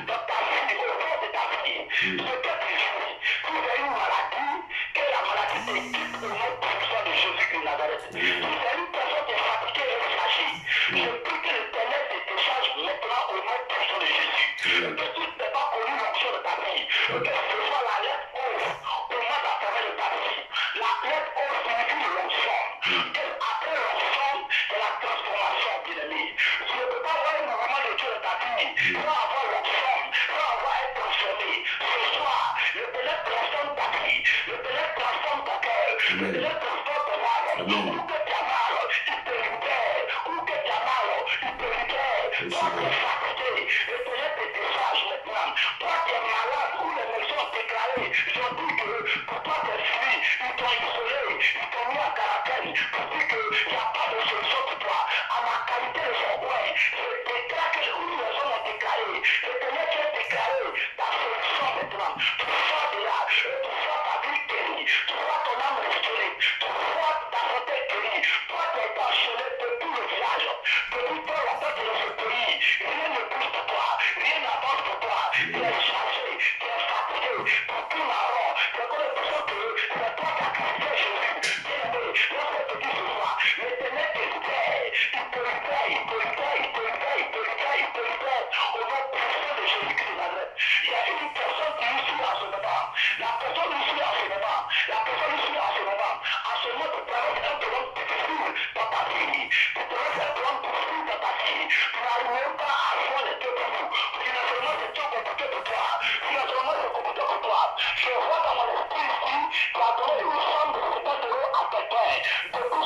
dans ta vie, au fond de ta vie, ce que tu vis. Si tu as une maladie, que la maladie te quitte au nom puissant de Jésus de Nazareth. Si tu as une personne qui est fatiguée et fragile, je prie que l'Éternel te décharge maintenant au nom puissant de Jésus. Que tu n'aies pas connu l'onction de ta vie. Que ce soit la lettre O, au moment de la forêt de ta vie. La lettre O signifie l'onction. Après l'onction, c'est la transformation, bien-aimé. Tu ne peux pas avoir un mouvement de Dieu dans ta vie sans avoir l'onction, sans avoir être transformé. Ce soir, l'Éternel transforme ta vie. L'Éternel transforme ton cœur. L'Éternel transforme ton âme. Où que tu as mal, il te libère. Où que tu as mal, il te libère. Toi, tu es fatigué. L'Éternel te décharge maintenant. Toi, tu es malade. Où les médecins ont déclaré, ils ont dit que pour toi, tu es fini. Ils t'ont isolé. Ils t'ont mis en quarantaine. Pour dire qu'il n'y a pas de solution pour toi. À la qualité de son coin, je déclare que où les hommes ont déclaré, l'Éternel qui a déclaré ta solution maintenant. Tu sors de là. Tu vois ta vie guérie. Tu vois ton âme restaurée. Tu vois ta santé guérie. Toi, tu es enchaîné depuis le village. Depuis toi, la tête de ce pays. Rien ne bouge pour toi. Rien n'avance pour toi. Tu es chargé. Tu es fatigué. Pour tout marron. Tu as l'impression que c'est toi qui as créé Jésus. Bien-aimé, lorsque je te dis ce soir, l'Éternel te libère. Il te libère. Il te libère. Il te libère. Il te libère. Il te libère. Au nom puissant de Jésus-Christ de Nazareth. Il y a une personne qui est ici en ce moment. La personne ici en ce moment. La personne ici en ce moment. En ce moment, tu traverses un problème difficile dans ta vie. Tu traverses un problème difficile dans ta vie. Tu n'arrives même pas à voir les deux bouts. Financièrement, c'est trop compliqué pour toi. Financièrement, c'est compliqué pour toi. Je vois dans mon esprit ici, tu as donné une somme de 50 € à quelqu'un. Depuis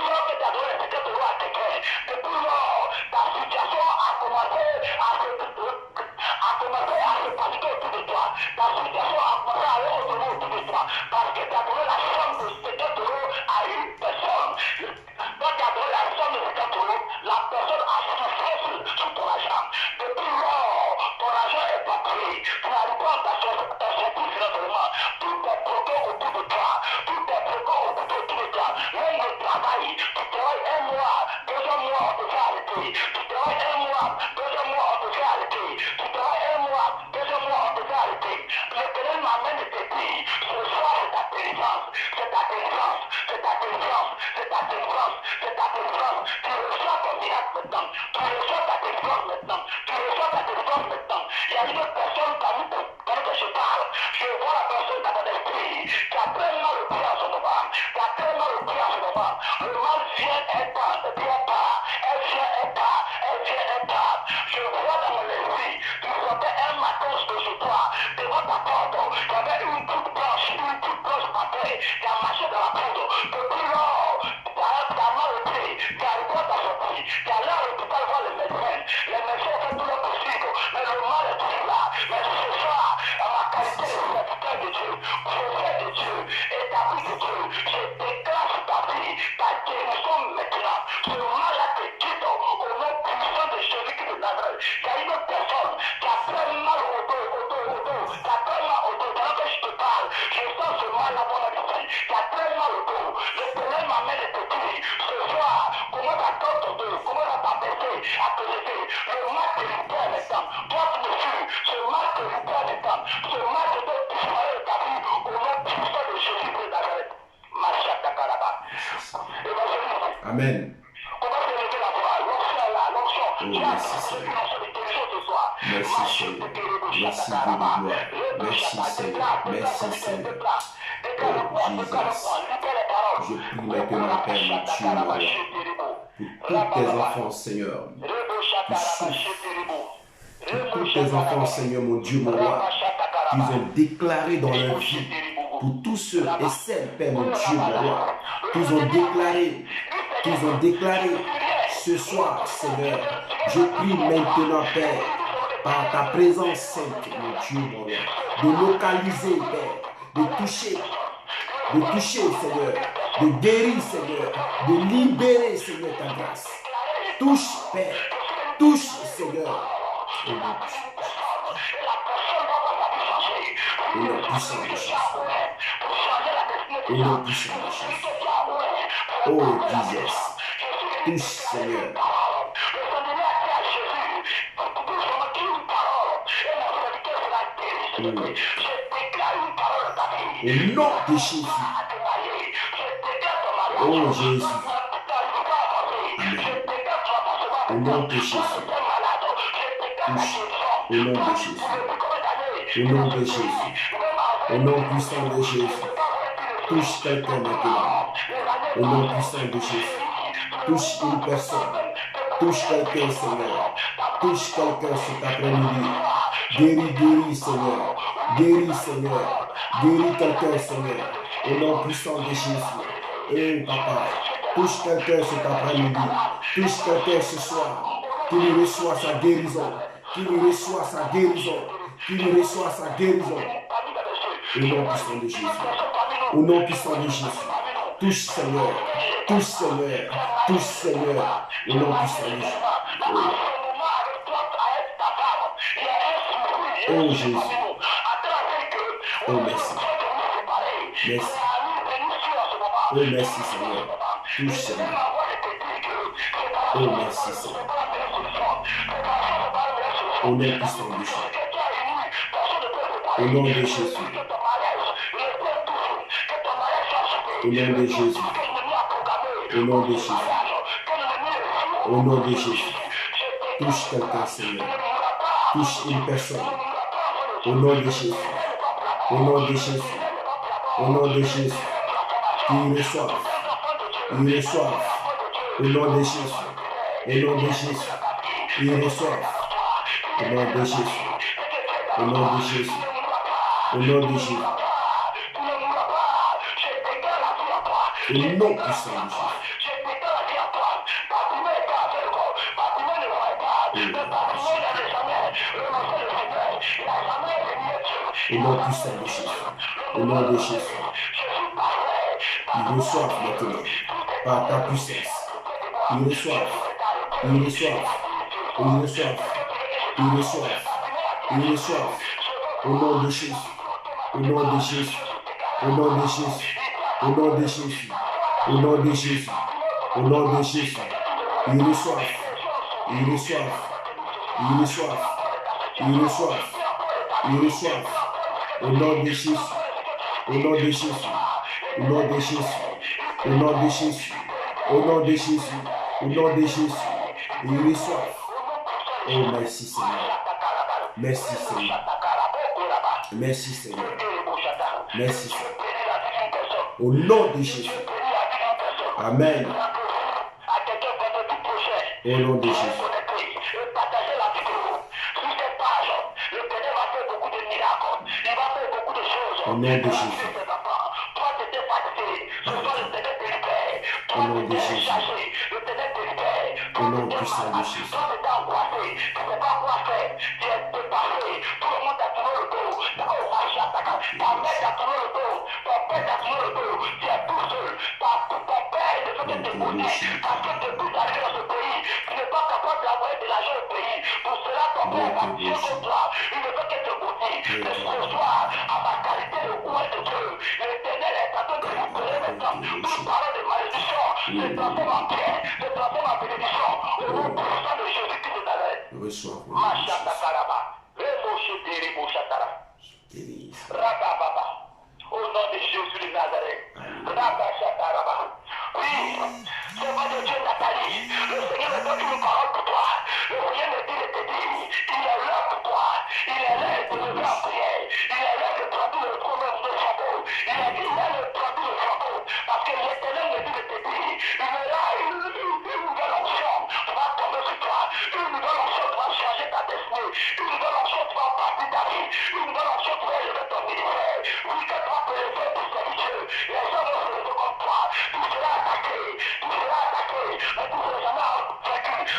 lors que tu as donné 50 € à quelqu'un, depuis lors, délivrance, c'est ta délivrance, c'est ta délivrance. Tu reçois ton miracle maintenant, tu reçois ta délivrance maintenant, tu reçois ta délivrance maintenant. Il y a une personne pendant que je parle, je vois la personne dans mon esprit qui a très mal au pied en ce moment, qui a très mal au pied en ce moment. Le mal vient et part, ne vient pas, elle vient et part, elle vient et part. Je vois dans mon esprit, tu sentais un matin de chez toi, devant ta porte, il y avait une toute blanche papier qui a marché dans la poudre. Depuis lors, tu as mal au pied, tu n'arrives pas à sortir, tu es allé à l'hôpital voir les médecins. Les médecins ont fait tout le possible, mais le mal est toujours là. Mais ce soir, à ma qualité de serviteur de Dieu, prophète de Dieu, établi de Dieu, je déclare sur ta vie, ta guérison maintenant. Ce mal-là te quitte au nom puissant de Jésus-Christ de Nazareth. Il y a une personne qui a très mal au dos, qui a très mal au dos. Pendant que je te parle, je sens ce mal-là dans mon esprit, qui a très mal au dos. Le problème m'amène de te dire, ce soir, comment ta tête au dos, comment ta baissé, à te lever. Le mal te libère maintenant. Toi, tu me suis, ce mal te libère maintenant. Ce mal te doit disparaître de ta vie au nom puissant de Jésus-Christ de Nazareth. Amen. Comment te lever la voix? L'onction est là, l'onction. Oh, merci Seigneur. Merci Seigneur. Merci de gloire. Merci Seigneur. Merci Seigneur. Oh Jésus. Je prie maintenant, Père, mon Dieu, mon roi, pour tous tes enfants, Seigneur, qui souffrent. Pour tous tes enfants, Seigneur, mon Dieu, mon roi, qu'ils ont déclaré dans leur vie. Pour tous ceux et celles, Père, mon Dieu, mon roi, qu'ils ont déclaré ce soir, Seigneur. Je prie maintenant, Père, par ta présence sainte, mon Dieu, mon roi, de localiser, Père, de toucher, Seigneur, de guérir, Seigneur, de libérer, Seigneur, ta grâce. Touche, Père, touche, Seigneur. Au nom puissant de Jésus. Au nom puissant de Jésus. Oh Jesus. Touche, Seigneur. Au nom de Jésus. Oh Jésus. Amen. Au nom de Jésus. Touche. Au nom de Jésus. Au nom de Jésus. Au nom puissant de Jésus. Touche quelqu'un maintenant. Au nom puissant de Jésus. Touche une personne. Touche quelqu'un, Seigneur. Touche quelqu'un cet après-midi. Guéris, Seigneur. Guéris, Seigneur. Guéris quelqu'un, Seigneur. Au nom puissant de Jésus. Eh, Papa. Touche quelqu'un cet après-midi. Touche quelqu'un ce soir. Qu'il reçoit sa guérison. Qu'il reçoit sa guérison. Qu'il reçoit sa guérison. Au nom puissant de Jésus. Au nom puissant de Jésus. Touche, Seigneur. Touche, Seigneur. Touche, Seigneur. Au nom puissant de Jésus. Oh Jésus. Oh merci. Merci. Oh merci Seigneur. Touche Seigneur. Oh merci Seigneur. Au nom puissant de Jésus. Au nom de Jésus. Au nom de Jésus. Au nom de Jésus. Au nom de Jésus. Touche quelqu'un, Seigneur. Touche une personne. Au nom de Jésus. Au nom de Jésus. Au nom de Jésus. Qu'il reçoive. Il reçoive. Au nom de Jésus. Au nom de Jésus. Il reçoive. Au nom de Jésus. Au nom de Jésus. Au nom de Jésus. Au nom puissant de Jésus. Au nom puissant de Jésus. Au nom de Jésus. Ils reçoivent maintenant par ta puissance. Ils reçoivent. Ils reçoivent. Ils reçoivent. Ils reçoivent. Ils reçoivent. Au nom de Jésus. Au nom de Jésus. Au nom de Jésus. Au nom de Jésus. Au nom de Jésus. Au nom de Jésus. Ils reçoivent. Ils reçoivent. Ils reçoivent. Ils reçoivent. Ils reçoivent. Au nom de Jésus. Au nom de Jésus. Au nom de Jésus. Au nom de Jésus. Au nom de Jésus. Au nom de Jésus. Et il reçoit. Oh, merci Seigneur. Merci Seigneur. Merci Seigneur. Merci Seigneur. Au nom de Jésus. Amen. Au nom de Jésus. Au nom de Jésus. Au nom de Jésus. Au nom puissant de Jésus. Reçois. Au nom de Jésus de Nazareth. Oui, c'est pas de Dieu, Nathalie. Le Seigneur me donne une parole pour toi. Le Seigneur me dit de te dire, il est là pour toi. Il est là de lever en prière. Il est là de prendre le premier de chapeau. Il est là de prendre le chapeau. Parce que l'Éternel me dit de te dire, il est là une nouvelle onction va tomber sur toi. Une nouvelle onction va changer ta destinée. Une nouvelle onction va partir ta vie. Une nouvelle onction va élever ton ministère. Oui, que toi peux le faire pour servir Dieu. Les gens vont se lever contre toi. Tu seras attaqué. Tu seras attaqué. Mais tu ne seras jamais vaincu.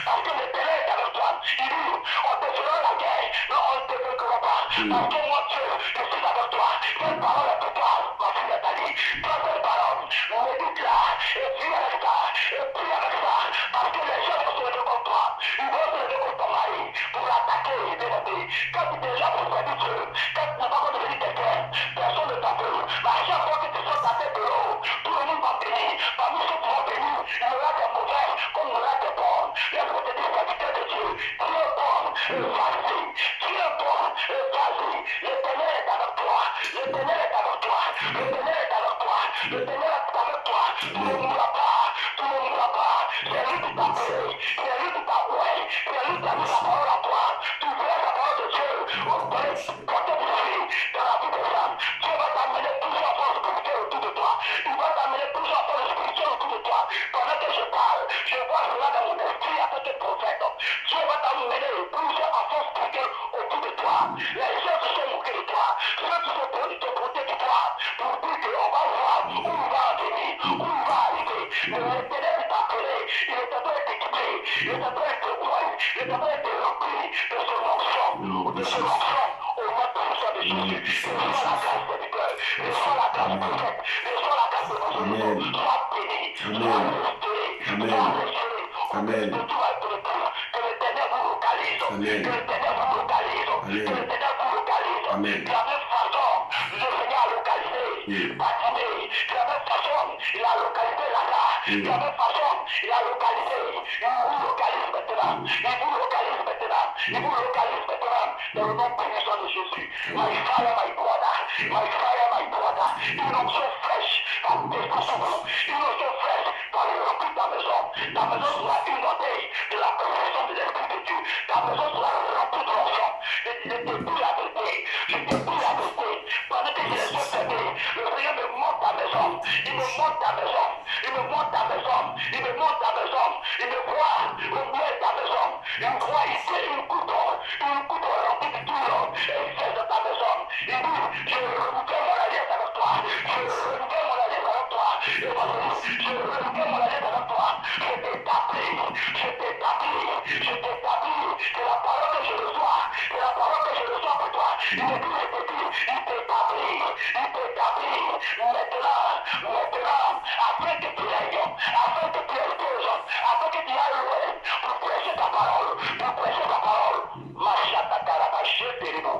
Parce que l'Éternel est avec toi. Il dit, on te fera la guerre, mais on ne te vaincra pas. Parce que moi, Dieu, je suis avec toi. Cette parole est pour toi, ma fille Nathalie. Prends cette parole, médite-la, et prie avec ça, et prie avec ça. Parce que les gens vont se lever contre toi. Ils vont se lever contre ton mari pour l'attaquer et dévorer. Quand tu es là pour servir Dieu, quand tu n'as pas encore devenu quelqu'un, personne ne t'appelle. Mais à chaque fois que tu sors ta tête de l'eau, tout le monde va bénir. Parmi ceux qui vont bénir, il y aura des mauvais comme il y aura des bons. Laisse-moi te dire, serviteur de Dieu, tu es bon et vas-y. Tu es bon et vas-y. L'Éternel est avec toi. L'Éternel est avec toi. L'Éternel est avec toi. L'Éternel est avec toi. Tu ne mourras pas. Tu ne mourras pas. C'est lui qui t'a appelé. C'est lui qui t'a oué. C'est lui qui a mis la parole à toi. Tu verras la parole de Dieu. On peut porter du fruit dans la vie des femmes. Dieu va t'amener plusieurs forces spirituelles autour de toi. Il va t'amener plusieurs forces spirituelles autour de toi. Pendant que je parle, je vois cela dans mon esprit avec tes prophètes. Dieu va t'amener plusieurs forces spirituelles autour de toi. Les gens qui sont moqués de toi, ceux qui sont pour te porter de toi, pour dire qu'on va voir où il va en venir, où il va arriver. Mais l'Éternel t'a appelé, il est en train de t'équiper, il est en train de te voir, il est en train de te remplir de son onction, de son onction, au nom puissant de Jésus. Reçois la grâce de Dieu, reçois la grâce prophète, reçois la grâce de Dieu, sois béni, sois restauré, sois restauré. Amen. Que l'Éternel vous localise, que l'Éternel vous localise, que l'Éternel vous localise. De la même façon, le Seigneur a localisé Baptimé, de la même façon, il a localisé Lazare, de la même façon, il a localisé, il vous localise maintenant, il vous localise maintenant, il vous localise maintenant, dans le nom puissant de Jésus. My fire, my brother, my fire, my brother, une onction fraîche, la défense, une onction fraîche, va remplir ta maison. Ta maison sera inondée de la présence de l'Esprit de Dieu. Ta maison sera remplie de l'onction. Je te dis la vérité, je te dis la vérité. Pendant que je les ai fermés, le Seigneur me montre ta maison, il me montre ta maison, il me montre ta maison, il me montre ta maison, il me voit au milieu de ta maison, il me voit ici une couteau remplie de tout et il fait de ta maison. Il dit, je renouvelle mon alliance avec toi, je renouvelle mon alliance avec toi, et je renouvelle mon alliance avec toi, je t'établis, je t'établis, je t'établis, c'est la parole que je reçois, c'est la parole que je reçois pour toi, il me dit, je te dis, il t'établit, maintenant, afin que tu ailles, afin que tu exposes, afin que tu ailles loin, pour prêcher ta parole, Machata Karabaché Télémo.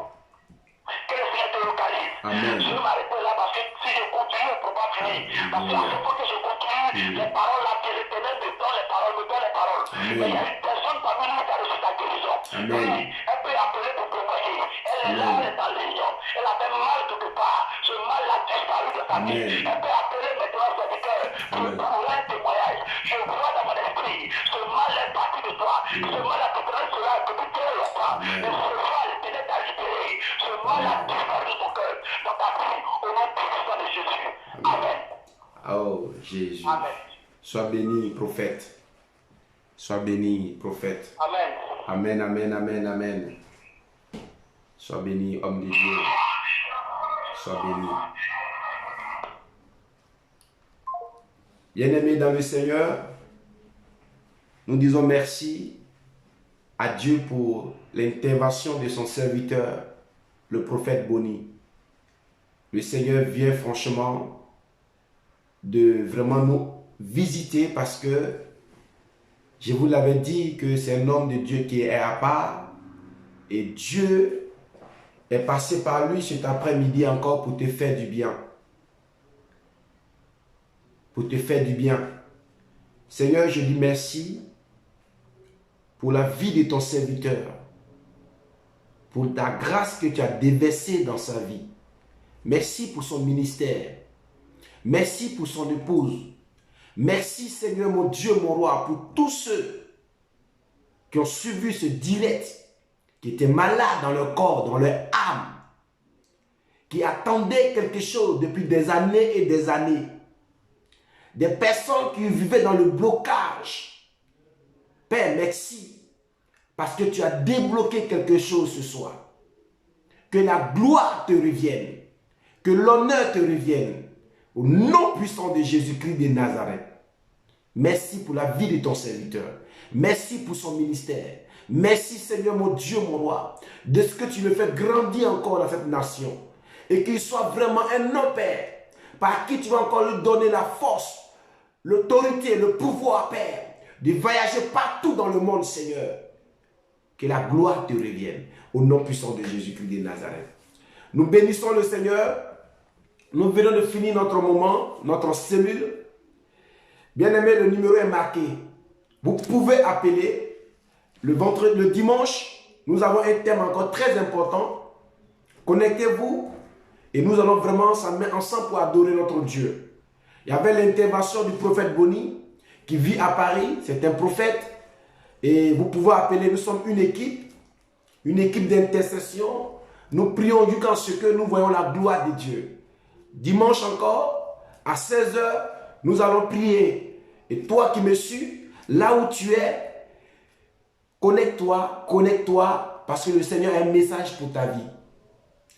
Que le Seigneur te localise. Amen. Je vais m'arrêter là parce que si je continue, je ne peux pas finir. Parce que à chaque fois que je continue, les paroles là, que l'Éternel me donne les paroles, Mais il y a une personne parmi nous qui a reçu ta guérison. Oui, elle peut appeler pour témoigner. Elle est là, elle est en ligne. Elle avait mal quelque part. Ce mal a disparu de sa vie. Elle peut appeler maintenant ses serviteurs Je trouverai un témoignage. Je vois dans mon esprit, ce mal est parti de toi. Ce mal a pénétré cela depuis très longtemps. Et ce mal l'éternel t'a libéré. Ce mal a disparu de ton cœur, dans ta vie, au nom puissant de Jésus. Amen. Oh, Jésus. Amen. Sois béni, prophète. Sois béni, prophète. Amen. Amen, amen, amen, amen. Sois béni, homme de Dieu. Sois béni. Bien-aimés dans le Seigneur, nous disons merci à Dieu pour l'intervention de son serviteur, le prophète Boni. Le Seigneur vient franchement de vraiment nous visiter parce que je vous l'avais dit que c'est un homme de Dieu qui est à part et Dieu est passé par lui cet après-midi encore pour te faire du bien. Pour te faire du bien. Seigneur, je dis merci pour la vie de ton serviteur, pour ta grâce que tu as déversée dans sa vie. Merci pour son ministère. Merci pour son épouse. Merci Seigneur mon Dieu, mon roi, pour tous ceux qui ont suivi ce direct, qui étaient malades dans leur corps, dans leur âme, qui attendaient quelque chose depuis des années et des années. Des personnes qui vivaient dans le blocage. Père, merci, parce que tu as débloqué quelque chose ce soir. Que la gloire te revienne, que l'honneur te revienne, au nom puissant de Jésus-Christ de Nazareth. Merci pour la vie de ton serviteur. Merci pour son ministère. Merci Seigneur mon Dieu, mon roi, de ce que tu le fais grandir encore dans cette nation. Et qu'il soit vraiment un homme, Père, par qui tu vas encore lui donner la force, l'autorité, le pouvoir, Père, de voyager partout dans le monde, Seigneur. Que la gloire te revienne, au nom puissant de Jésus-Christ de Nazareth. Nous bénissons le Seigneur. Nous venons de finir notre moment, notre cellule. Bien-aimé, le numéro est marqué. Vous pouvez appeler le dimanche. Nous avons un thème encore très important. Connectez-vous et nous allons vraiment s'en mettre ensemble pour adorer notre Dieu. Il y avait l'intervention du prophète Boni qui vit à Paris. C'est un prophète. Et vous pouvez appeler, nous sommes une équipe d'intercession. Nous prions jusqu'à ce que nous voyons la gloire de Dieu. Dimanche encore, à 16 h, nous allons prier. Et toi qui me suis, là où tu es, connecte-toi, parce que le Seigneur a un message pour ta vie.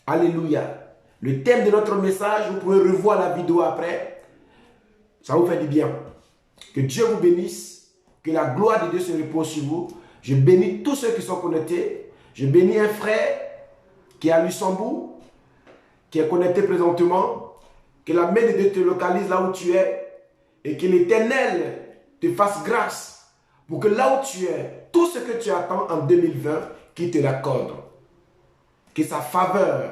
Alléluia. Le thème de notre message, vous pouvez revoir la vidéo après. Ça vous fait du bien. Que Dieu vous bénisse. Que la gloire de Dieu se repose sur vous. Je bénis tous ceux qui sont connectés. Je bénis un frère qui est à Luxembourg, qui est connecté présentement. Que la main de Dieu te localise là où tu es. Et que l'Éternel te fasse grâce. Pour que là où tu es, tout ce que tu attends en 2020, qu'il te l'accorde. Que sa faveur,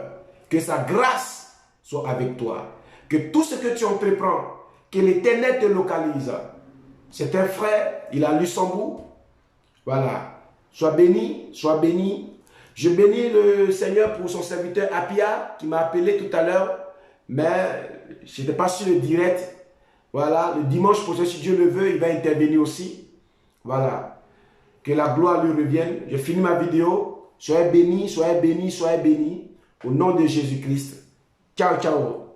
que sa grâce soit avec toi. Que tout ce que tu entreprends, que l'Éternel te localise. C'est un frère, il est à Luxembourg. Voilà. Sois béni, sois béni. Je bénis le Seigneur pour son serviteur Apia qui m'a appelé tout à l'heure. Mais je n'étais pas sur le direct. Voilà. Le dimanche prochain, si Dieu le veut, il va intervenir aussi. Voilà. Que la gloire lui revienne. Je finis ma vidéo. Soyez bénis, soyez bénis, soyez bénis. Au nom de Jésus-Christ. Ciao, ciao.